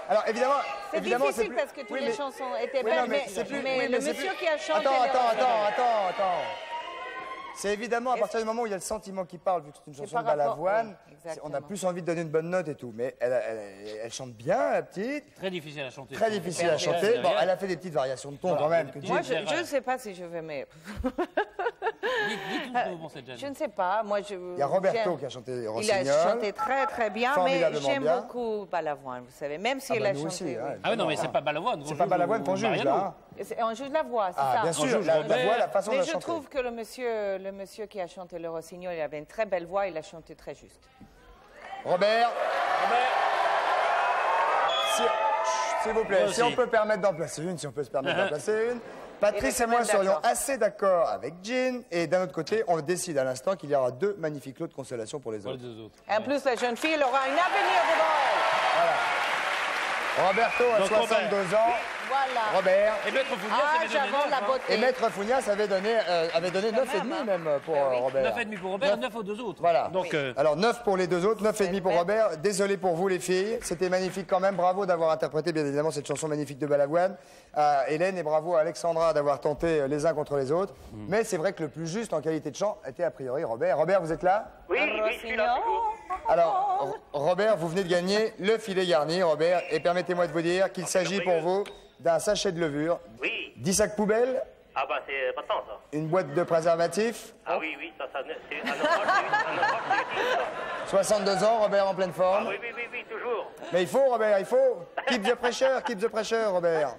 [SPEAKER 1] Alors évidemment,
[SPEAKER 5] C'est difficile parce que toutes les chansons étaient belles, mais le monsieur qui a chanté...
[SPEAKER 1] Attends. C'est évidemment à partir du moment où il y a le sentiment qui parle, vu que c'est une chanson de Balavoine, on a plus envie de donner une bonne note et tout. Mais elle chante bien, la petite.
[SPEAKER 3] Très difficile à chanter.
[SPEAKER 1] Très difficile à chanter. Bon, elle a fait des petites variations de ton quand même.
[SPEAKER 5] Moi, je ne sais pas si je vais, mais... Je ne sais pas. Moi,
[SPEAKER 1] il y a Roberto qui a chanté Rossignol.
[SPEAKER 5] Il a chanté très très bien, mais j'aime
[SPEAKER 1] bien.
[SPEAKER 5] beaucoup Balavoine, vous savez, même s'il a chanté.
[SPEAKER 1] Aussi, hein,
[SPEAKER 3] ah oui, non, mais c'est pas Balavoine.
[SPEAKER 1] C'est pas Balavoine qu'on juge, là.
[SPEAKER 5] On juge la voix, c'est ça.
[SPEAKER 1] Ah, bien sûr, la voix, la façon de chanter.
[SPEAKER 5] Mais je trouve que le monsieur qui a chanté le Rossignol, il avait une très belle voix, il a chanté très juste.
[SPEAKER 1] Robert. S'il vous plaît, si on peut permettre d'en placer une, Patrice et moi serions assez d'accord avec Jean, et d'un autre côté, on décide à l'instant qu'il y aura 2 magnifiques lots de consolation pour les autres.
[SPEAKER 5] En plus, la jeune fille, elle aura un avenir devant elle.
[SPEAKER 1] Voilà. Roberto a 62 ans.
[SPEAKER 5] Voilà.
[SPEAKER 1] Robert.
[SPEAKER 3] Et Maître Fougnas avait donné 9.
[SPEAKER 5] La beauté.
[SPEAKER 1] Et Maître Fougnas avait donné 9,5 même pour Robert.
[SPEAKER 3] 9,5 pour Robert, 9 aux 2 autres.
[SPEAKER 1] Voilà.
[SPEAKER 3] Donc,
[SPEAKER 1] alors 9 pour les 2 autres, 9,5 pour Robert. Désolé pour vous les filles, c'était magnifique quand même. Bravo d'avoir interprété bien évidemment cette chanson magnifique de Balavoine. Hélène et bravo à Alexandra d'avoir tenté les uns contre les autres. Mais c'est vrai que le plus juste en qualité de chant était a priori Robert. Robert, vous êtes là?
[SPEAKER 14] Oui, je suis là toujours.
[SPEAKER 1] Alors Robert, vous venez de gagner le filet garni, Robert, et permettez-moi de vous dire qu'il s'agit pour vous d'un sachet de levure, 10 sacs poubelles,
[SPEAKER 14] Ah bah c'est pas tant ça.
[SPEAKER 1] une boîte de préservatifs.
[SPEAKER 14] Ah oui, ça c'est un normal, c'est utile ça.
[SPEAKER 1] 62 ans, Robert en pleine forme.
[SPEAKER 14] Ah oui, toujours.
[SPEAKER 1] Mais il faut, Robert, il faut. Keep the pressure, Robert.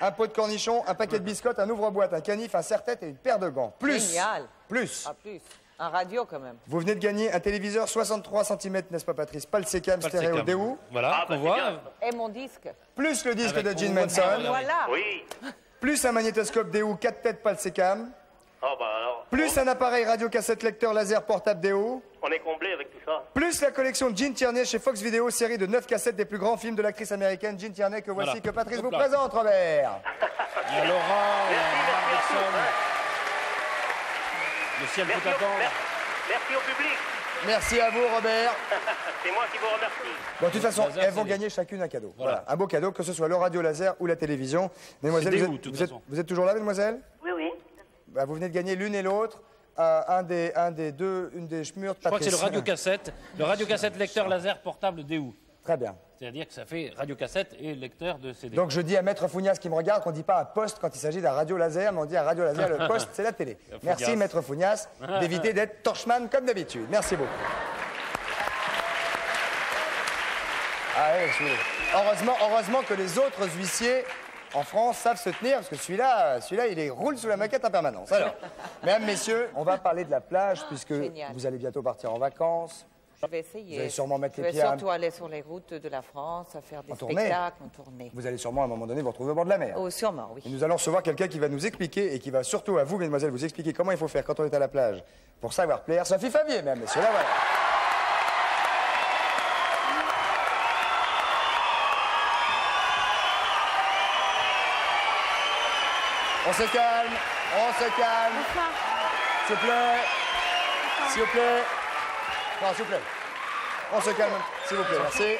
[SPEAKER 1] Un pot de cornichons, un paquet de biscottes, un ouvre-boîte, un canif, un serre-tête et une paire de gants. Plus.
[SPEAKER 5] Génial.
[SPEAKER 1] Plus.
[SPEAKER 5] Ah, plus. Un radio quand même.
[SPEAKER 1] Vous venez de gagner un téléviseur 63 cm, n'est-ce pas, Patrice? Palsecam stéréo Deu.
[SPEAKER 3] Voilà, on voit.
[SPEAKER 5] Et mon disque.
[SPEAKER 1] Plus le disque
[SPEAKER 3] Avec
[SPEAKER 1] de Gene Manson.
[SPEAKER 5] Voilà.
[SPEAKER 14] Oui.
[SPEAKER 1] Plus un magnétoscope Deu, 4 têtes Palsecam.
[SPEAKER 14] Oh bah alors.
[SPEAKER 1] Plus un appareil radiocassette lecteur laser portable Deu.
[SPEAKER 14] On est comblé avec tout ça.
[SPEAKER 1] Plus la collection Gene Tierney chez Fox Video, série de 9 cassettes des plus grands films de l'actrice américaine Gene Tierney que voici,
[SPEAKER 3] Voilà.
[SPEAKER 1] que Patrice
[SPEAKER 3] Hop
[SPEAKER 1] vous
[SPEAKER 3] là.
[SPEAKER 1] présente, Robert.
[SPEAKER 3] Il y a Laura, il y a Anderson. Le ciel peut attendre.
[SPEAKER 14] Merci au public.
[SPEAKER 1] Merci à vous, Robert.
[SPEAKER 14] C'est moi qui vous remercie.
[SPEAKER 1] Bon, de toute façon,
[SPEAKER 3] laser,
[SPEAKER 1] elles vont
[SPEAKER 3] c'est
[SPEAKER 1] gagner chacune un cadeau. Voilà. Un beau cadeau, que ce soit le radio laser ou la télévision. Mesdemoiselles,
[SPEAKER 3] C'est
[SPEAKER 1] vous
[SPEAKER 3] des
[SPEAKER 1] êtes,
[SPEAKER 3] goûts, de toute
[SPEAKER 1] vous êtes-
[SPEAKER 3] façon.
[SPEAKER 1] vous êtes toujours là, mesdemoiselles?
[SPEAKER 13] Oui.
[SPEAKER 1] Bah, vous venez de gagner l'une et l'autre une des schmurts.
[SPEAKER 3] Je crois que c'est le radiocassette lecteur laser portable Deu.
[SPEAKER 1] Très bien.
[SPEAKER 3] C'est-à-dire que ça fait radiocassette et lecteur de CD.
[SPEAKER 1] Donc je dis à Maître Fougnas qui me regarde qu'on ne dit pas un poste quand il s'agit d'un radio laser, mais on dit un radio laser, le poste c'est la télé. Merci
[SPEAKER 3] Fougnas.
[SPEAKER 1] Maître Fougnas d'éviter d'être torchman comme d'habitude. Merci beaucoup. Ah oui, heureusement que les autres huissiers en France savent se tenir, parce que celui-là, il roule sous la maquette en permanence. Alors, mesdames, messieurs, on va parler de la plage, puisque
[SPEAKER 5] Génial.
[SPEAKER 1] vous allez bientôt partir en vacances.
[SPEAKER 5] Je vais essayer.
[SPEAKER 1] Vous allez sûrement mettre
[SPEAKER 5] Je
[SPEAKER 1] les
[SPEAKER 5] vais
[SPEAKER 1] pieds à-
[SPEAKER 5] surtout aller sur les routes de la France, à faire des
[SPEAKER 1] En tournée.
[SPEAKER 5] spectacles, en tournée.
[SPEAKER 1] Vous allez sûrement à un moment donné vous retrouver au bord de la mer.
[SPEAKER 5] Oh, sûrement, oui.
[SPEAKER 1] Et nous allons recevoir quelqu'un qui va nous expliquer et qui va surtout à vous, mesdemoiselles, vous expliquer comment il faut faire quand on est à la plage pour savoir plaire. Sophie Favier, mesdames, messieurs, là voilà. On se calme, S'il vous plaît. S'il vous plaît. Non, s'il vous plaît. On se calme, s'il vous plaît, merci.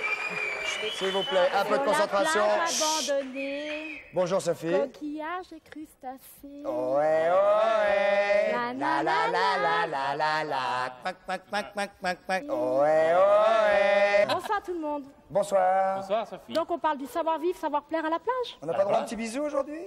[SPEAKER 1] S'il vous plaît, un peu de concentration.
[SPEAKER 16] La plage abandonnée,
[SPEAKER 1] Bonjour Sophie.
[SPEAKER 16] coquillages et crustacés.
[SPEAKER 1] Ouais.
[SPEAKER 16] La,
[SPEAKER 1] La
[SPEAKER 16] la,
[SPEAKER 1] la la la
[SPEAKER 16] la,
[SPEAKER 1] la la. Quack, quack, quack, quack, quack, quack. Ouais.
[SPEAKER 16] Bonsoir tout le monde.
[SPEAKER 1] Bonsoir.
[SPEAKER 3] Bonsoir Sophie.
[SPEAKER 16] Donc on parle du savoir-vivre, savoir-plaire à la plage.
[SPEAKER 1] On n'a pas droit à un petit bisou aujourd'hui?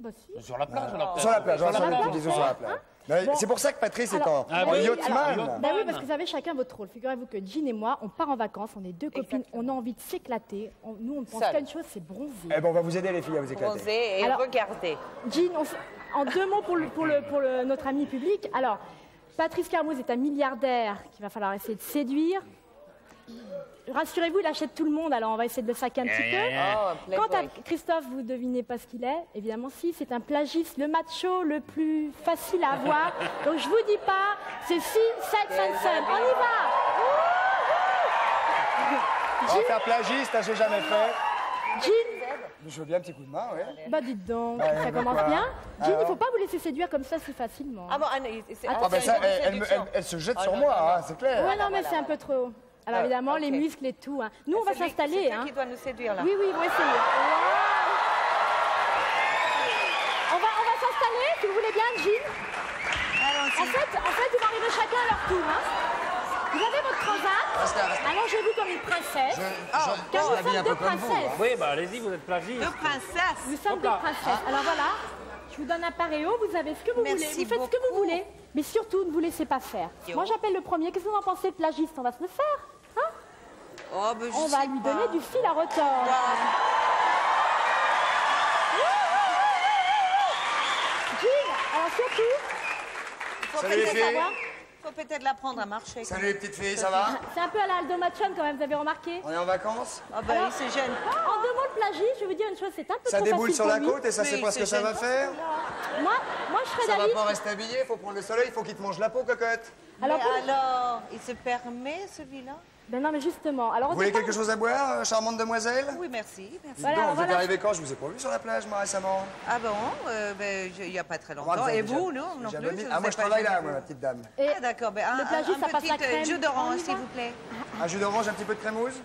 [SPEAKER 16] Bah si.
[SPEAKER 3] Sur la plage,
[SPEAKER 1] Sur la plage, on va faire un petit bisou sur la plage. Bon. C'est pour ça que Patrice est en yachtsman.
[SPEAKER 16] Ben oui, parce que vous avez chacun votre rôle. Figurez-vous que Jean et moi, on part en vacances, on est deux copines, on a envie de s'éclater. Nous, on pense qu'à une chose, c'est bronzer.
[SPEAKER 1] Eh ben, on va vous aider, les filles, à vous éclater.
[SPEAKER 5] Bronzer et regarder.
[SPEAKER 16] Jean, en 2 mots pour notre ami public. Alors, Patrice Carmouze est un milliardaire qu'il va falloir essayer de séduire. Rassurez-vous, il achète tout le monde, alors on va essayer de le saquer un petit peu. Quant à Christophe, vous devinez pas ce qu'il est. Évidemment, si, c'est un plagiste, le macho le plus facile à avoir. Donc je vous dis pas, c'est Phil Sex and Son. On y va.
[SPEAKER 1] On va faire plagiste, j'ai jamais fait.
[SPEAKER 16] Jean.
[SPEAKER 1] Je veux bien un petit coup de main, ouais.
[SPEAKER 16] Bah dites donc, ça commence bien. Jean, il ne faut pas vous laisser séduire comme ça si facilement.
[SPEAKER 5] Ah bon,
[SPEAKER 1] elle se jette sur moi, c'est clair.
[SPEAKER 16] Ouais, non, mais c'est un peu trop. Alors évidemment, les muscles et tout. Nous, on va s'installer.
[SPEAKER 5] C'est lui qui doit nous séduire, là.
[SPEAKER 16] Oui, ils vont essayer. On va s'installer, si vous voulez bien, Jean. En fait, ils vont arriver chacun à leur tour. Vous avez votre transat. Allongez-vous comme une princesse. Car nous sommes deux princesses.
[SPEAKER 11] Oui, bah allez-y, vous êtes plagistes.
[SPEAKER 5] Deux princesses.
[SPEAKER 16] Nous sommes deux princesses. Alors voilà, je vous donne un paréo, vous avez ce que vous voulez. Vous faites ce que vous voulez. Mais surtout, ne vous laissez pas faire. Moi, j'appelle le premier. Qu'est-ce que vous en pensez, le plagiste? On va se le faire. On va lui donner du fil à retordre. Jean, alors surtout,
[SPEAKER 5] Salut les filles. Il faut peut-être l'apprendre à marcher.
[SPEAKER 1] Salut les petites filles, ça va?
[SPEAKER 16] C'est un peu à la Aldo Machon quand même, vous avez remarqué?
[SPEAKER 1] On est en vacances?
[SPEAKER 5] Ah bah oui, c'est jeune.
[SPEAKER 16] En 2 mots, le plagiste, je vais vous dire une chose, c'est un peu
[SPEAKER 1] Ça
[SPEAKER 16] trop
[SPEAKER 1] déboule
[SPEAKER 16] facile
[SPEAKER 1] sur
[SPEAKER 16] pour
[SPEAKER 1] la
[SPEAKER 16] lui.
[SPEAKER 1] côte et ça, c'est pas ce que ça va faire?
[SPEAKER 16] Moi, je serais
[SPEAKER 1] Ça va
[SPEAKER 16] d'avis.
[SPEAKER 1] pas rester habillé, faut prendre le soleil, faut qu'il te mange la peau, cocotte.
[SPEAKER 5] Alors, il se permet celui-là?
[SPEAKER 16] Ben non, mais justement. Alors,
[SPEAKER 1] vous voulez quelque chose à boire, charmante demoiselle?
[SPEAKER 5] Oui, merci.
[SPEAKER 1] Voilà, vous êtes arrivé quand? Je vous ai pas vu sur la plage, moi, récemment.
[SPEAKER 5] Ah bon? Il n'y a pas très longtemps. Et vous, non plus?
[SPEAKER 1] Ah, moi, je travaille là, moi, ma petite dame.
[SPEAKER 5] Ah, d'accord.
[SPEAKER 16] Le plagiste, ça passe la crème.
[SPEAKER 5] Jus d'orange, s'il vous plaît.
[SPEAKER 1] Un jus d'orange, un petit peu de crémouze?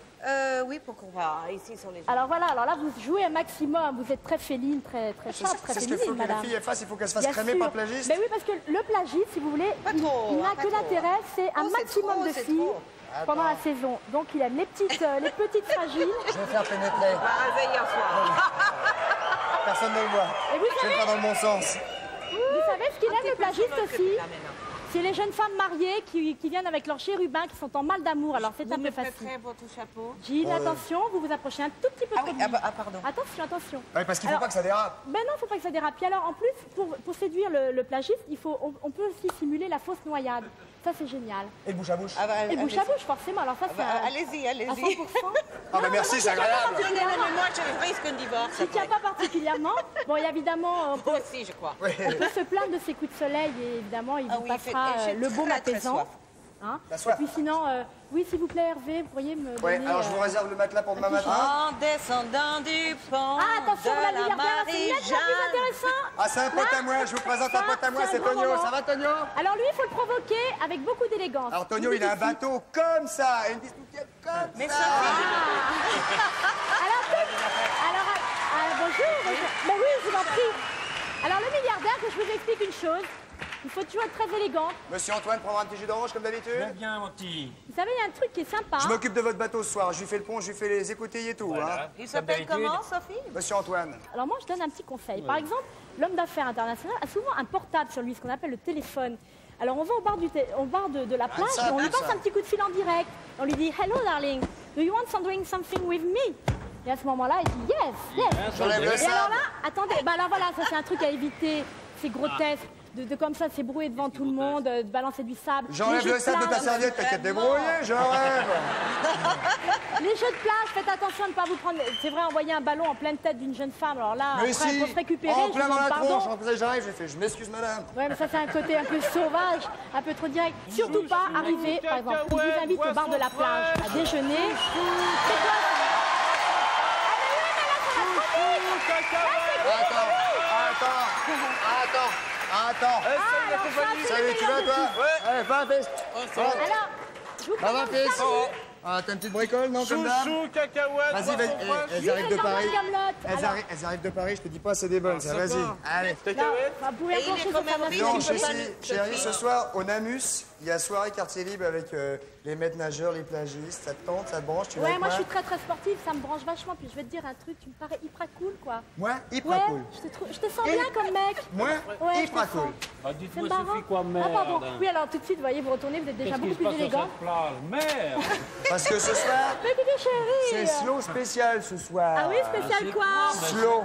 [SPEAKER 5] Oui, pourquoi pas. Ici sont les jeux.
[SPEAKER 16] Alors voilà, alors là, vous jouez un maximum. Vous êtes très féline, très sharp, très
[SPEAKER 1] C'est ce
[SPEAKER 16] féminine,
[SPEAKER 1] qu'il faut que
[SPEAKER 16] madame.
[SPEAKER 1] les filles fassent, il faut qu'elles se fassent
[SPEAKER 16] Bien
[SPEAKER 1] crémer
[SPEAKER 16] sûr.
[SPEAKER 1] par plagiste.
[SPEAKER 16] Mais oui, parce que le plagiste, si vous voulez, il n'a que l'intérêt, c'est un maximum de filles pendant la saison. Donc il aime les petites fragiles.
[SPEAKER 1] Je vais faire pénétrer. Personne ne le voit.
[SPEAKER 16] Et vous
[SPEAKER 1] Je vais le faire dans le bon sens.
[SPEAKER 16] Vous savez ce qu'il aime, le plagiste aussi? C'est les jeunes femmes mariées qui viennent avec leurs chérubins, qui sont en mal d'amour. Alors c'est un peu facile.
[SPEAKER 5] votre chapeau.
[SPEAKER 16] Jean, attention, vous vous approchez un tout petit peu trop de lui.
[SPEAKER 5] Pardon.
[SPEAKER 16] Attention, attention.
[SPEAKER 1] Oui, parce qu'il ne faut pas que ça dérape.
[SPEAKER 16] Ben non, il ne faut pas que ça dérape. Puis alors, en plus, pour séduire le plagiste, on peut aussi simuler la fausse noyade. Ça, c'est génial.
[SPEAKER 1] Et le bouche à bouche.
[SPEAKER 16] Et le bouche à bouche, forcément. Alors ça, c'est
[SPEAKER 5] allez-y.
[SPEAKER 16] à 100%.
[SPEAKER 1] Ah ben merci, c'est agréable.
[SPEAKER 5] Moi, je risque un divorce.
[SPEAKER 16] Je ne tiens pas particulièrement. Bon, il y a évidemment, on peut
[SPEAKER 5] aussi, je crois.
[SPEAKER 16] se plaindre de ces coups de soleil et évidemment, il vous passera le baume apaisant. Hein? Et puis sinon, oui, s'il vous plaît, Hervé, vous pourriez me donner...
[SPEAKER 1] alors je vous réserve le matelas pour demain matin.
[SPEAKER 5] En descendant du pont
[SPEAKER 16] attention,
[SPEAKER 5] de la
[SPEAKER 16] Marie-Jeanne.
[SPEAKER 1] Ah, c'est un pote à moi, je vous présente un pote à moi, c'est Tonio. Ça va, Tonio?
[SPEAKER 16] Alors lui, il faut le provoquer avec beaucoup d'élégance.
[SPEAKER 1] Alors Tonio, il a un bateau comme ça, et une biscuitière comme ça.
[SPEAKER 5] Mais
[SPEAKER 16] Alors, bonjour. Ben oui, je vous en prie. Alors le milliardaire, que je vous explique une chose. Il faut toujours être très élégant.
[SPEAKER 1] Monsieur Antoine prendra un petit jus d'orange comme d'habitude?
[SPEAKER 11] Bien, mon petit.
[SPEAKER 16] Vous savez, il y a un truc qui est sympa.
[SPEAKER 1] Je m'occupe de votre bateau ce soir, je lui fais le pont, je lui fais les écoutilles et tout.
[SPEAKER 11] Voilà.
[SPEAKER 1] Hein.
[SPEAKER 5] Il s'appelle comment, Sophie?
[SPEAKER 1] Monsieur Antoine.
[SPEAKER 16] Alors moi, je donne un petit conseil. Par exemple, l'homme d'affaires international a souvent un portable sur lui, ce qu'on appelle le téléphone. Alors on va au bar, de la plage, et on lui passe un petit coup de fil en direct. On lui dit « Hello, darling, do you want something with me ?» Et à ce moment-là, il dit « Yes, yes !» Et alors là, attendez, alors voilà, ça c'est un truc à éviter, c'est grotesque. De comme ça s'ébrouiller devant tout le monde, de balancer du sable.
[SPEAKER 1] J'enlève le sable de ta serviette, t'inquiète débrouiller, j'enlève.
[SPEAKER 16] Les jeux de plage, faites attention à ne pas vous prendre... C'est vrai, envoyer un ballon en pleine tête d'une jeune femme, alors là,
[SPEAKER 1] mais
[SPEAKER 16] après,
[SPEAKER 1] si,
[SPEAKER 16] pour se récupérer,
[SPEAKER 1] en
[SPEAKER 16] je
[SPEAKER 1] plein
[SPEAKER 16] vous
[SPEAKER 1] dans
[SPEAKER 16] demande
[SPEAKER 1] la
[SPEAKER 16] pardon.
[SPEAKER 1] tronche, en plus j'arrive, j'ai fait, je m'excuse madame.
[SPEAKER 16] Ouais, mais ça c'est un côté un peu sauvage, un peu trop direct. Surtout pas arriver, par exemple, je vous invite au bar de la plage à déjeuner. C'est quoi ça?
[SPEAKER 1] Attends. Salut, tu vas toi? Ouais. Va un fist.
[SPEAKER 16] Alors, je vous présente Charlie.
[SPEAKER 1] Ah, t'as une petite bricole, non, comme dame?
[SPEAKER 11] Chouchou, cacahuète,
[SPEAKER 1] Vas-y, elles arrivent de Paris.
[SPEAKER 16] Alors,
[SPEAKER 1] Elles arrivent de Paris, je te dis pas, c'est des bonnes, ça, vas-y. Allez.
[SPEAKER 11] Cacahuète.
[SPEAKER 16] vous pouvez enclencher sur sa machine.
[SPEAKER 1] Non, chérie, ce soir, au Namus, Il y a soirée quartier libre avec les maîtres nageurs, les plagistes. Ça te tente, ça te branche, tu vas
[SPEAKER 16] Ouais,
[SPEAKER 1] avec
[SPEAKER 16] moi je suis très sportive, ça me branche vachement. Puis je vais te dire un truc, tu me parais hyper cool quoi.
[SPEAKER 1] Moi, hyper
[SPEAKER 16] Ouais,
[SPEAKER 1] cool.
[SPEAKER 16] je te sens bien comme mec.
[SPEAKER 1] Moi,
[SPEAKER 16] Ouais,
[SPEAKER 1] hyper
[SPEAKER 16] je te
[SPEAKER 1] cool.
[SPEAKER 16] sens.
[SPEAKER 3] Ah,
[SPEAKER 16] C'est
[SPEAKER 3] dites-moi,
[SPEAKER 16] marrant.
[SPEAKER 3] Sophie, quoi, merde.
[SPEAKER 16] Ah pardon. Oui, alors tout de suite, vous voyez, vous retournez, vous êtes déjà
[SPEAKER 3] Qu'est-ce qui
[SPEAKER 16] beaucoup
[SPEAKER 3] se passe
[SPEAKER 16] plus
[SPEAKER 3] sur
[SPEAKER 16] élégant.
[SPEAKER 3] cette plage? Merde.
[SPEAKER 1] Parce que ce soir,
[SPEAKER 16] Mais Kiki
[SPEAKER 1] c'est
[SPEAKER 16] chérie.
[SPEAKER 1] slow spécial ce soir.
[SPEAKER 16] Ah oui, spécial quoi?
[SPEAKER 1] Slow.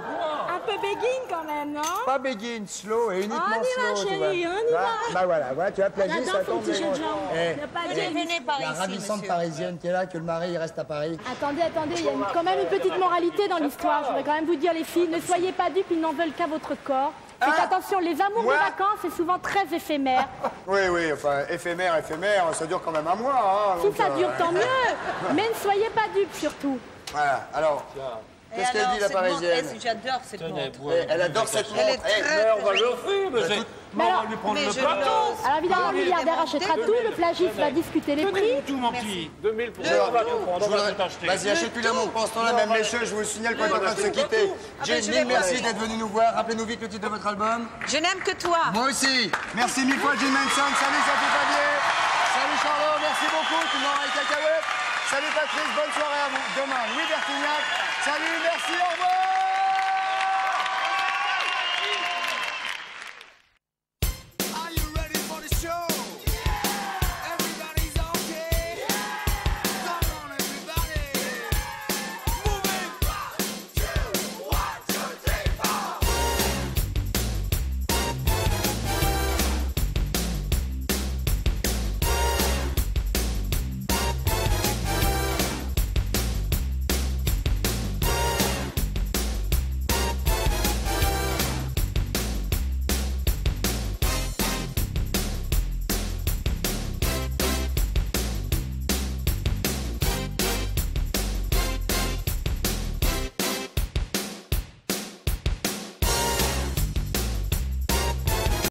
[SPEAKER 16] Un peu béguine quand même, non?
[SPEAKER 1] Pas begin, slow et uniquement
[SPEAKER 16] On y va,
[SPEAKER 1] slow. tu
[SPEAKER 16] chérie,
[SPEAKER 1] vois.
[SPEAKER 16] on y va.
[SPEAKER 1] Bah voilà, voilà, tu vois, plagiste,
[SPEAKER 16] J'adore
[SPEAKER 1] ça
[SPEAKER 16] ton
[SPEAKER 1] tombe.
[SPEAKER 16] petit jeu de jambes.
[SPEAKER 1] Eh,
[SPEAKER 16] Il y a pas de
[SPEAKER 1] eh,
[SPEAKER 16] gêne.
[SPEAKER 5] Venez par
[SPEAKER 1] la
[SPEAKER 5] ici,
[SPEAKER 1] ravissante
[SPEAKER 5] monsieur.
[SPEAKER 1] parisienne qui est là, que le mari il reste à Paris.
[SPEAKER 16] Attendez, il y a quand même une petite moralité dans l'histoire. Je voudrais quand même vous dire, les filles, ne soyez pas dupes, ils n'en veulent qu'à votre corps. Faites attention, les amours
[SPEAKER 1] Moi
[SPEAKER 16] de vacances, c'est souvent très éphémère.
[SPEAKER 1] Oui, oui, enfin, éphémère, ça dure quand même un mois. Hein,
[SPEAKER 16] Si
[SPEAKER 1] donc,
[SPEAKER 16] ça dure, tant mieux. Mais ne soyez pas dupes, surtout.
[SPEAKER 1] Voilà, alors, qu'est-ce qu'elle dit la parisienne?
[SPEAKER 5] J'adore cette montre.
[SPEAKER 1] Elle adore cette montre.
[SPEAKER 5] Elle est très,
[SPEAKER 3] On va l'offrir, mais c'est...
[SPEAKER 16] Mais alors,
[SPEAKER 3] lui prendre
[SPEAKER 5] mais
[SPEAKER 3] le
[SPEAKER 5] je
[SPEAKER 3] plateau.
[SPEAKER 5] l'ose.
[SPEAKER 16] Alors évidemment, le
[SPEAKER 5] Oui,
[SPEAKER 16] milliardaire
[SPEAKER 5] démonter.
[SPEAKER 16] achètera tout, le plagiste va discuter les prix.
[SPEAKER 3] Tout, mon petit. 2000 pour
[SPEAKER 1] Je
[SPEAKER 3] ça, on va tout acheter.
[SPEAKER 1] Vas-y, achète-lui la montre pendant ce temps-là, même messieurs, je vous signale qu'on est en train de se quitter. Jane, mille merci d'être venu nous voir. Rappelez-nous vite le titre de votre album.
[SPEAKER 5] Je n'aime que toi.
[SPEAKER 1] Moi aussi. Merci mille fois, Jane Manson. Salut, Sophie Favier. Salut, Charlot. Merci beaucoup. Tout le monde avec cacahuète. Salut, Patrice. Bonne soirée à vous. Demain, Louis Bertignac. Salut, merci, au revoir.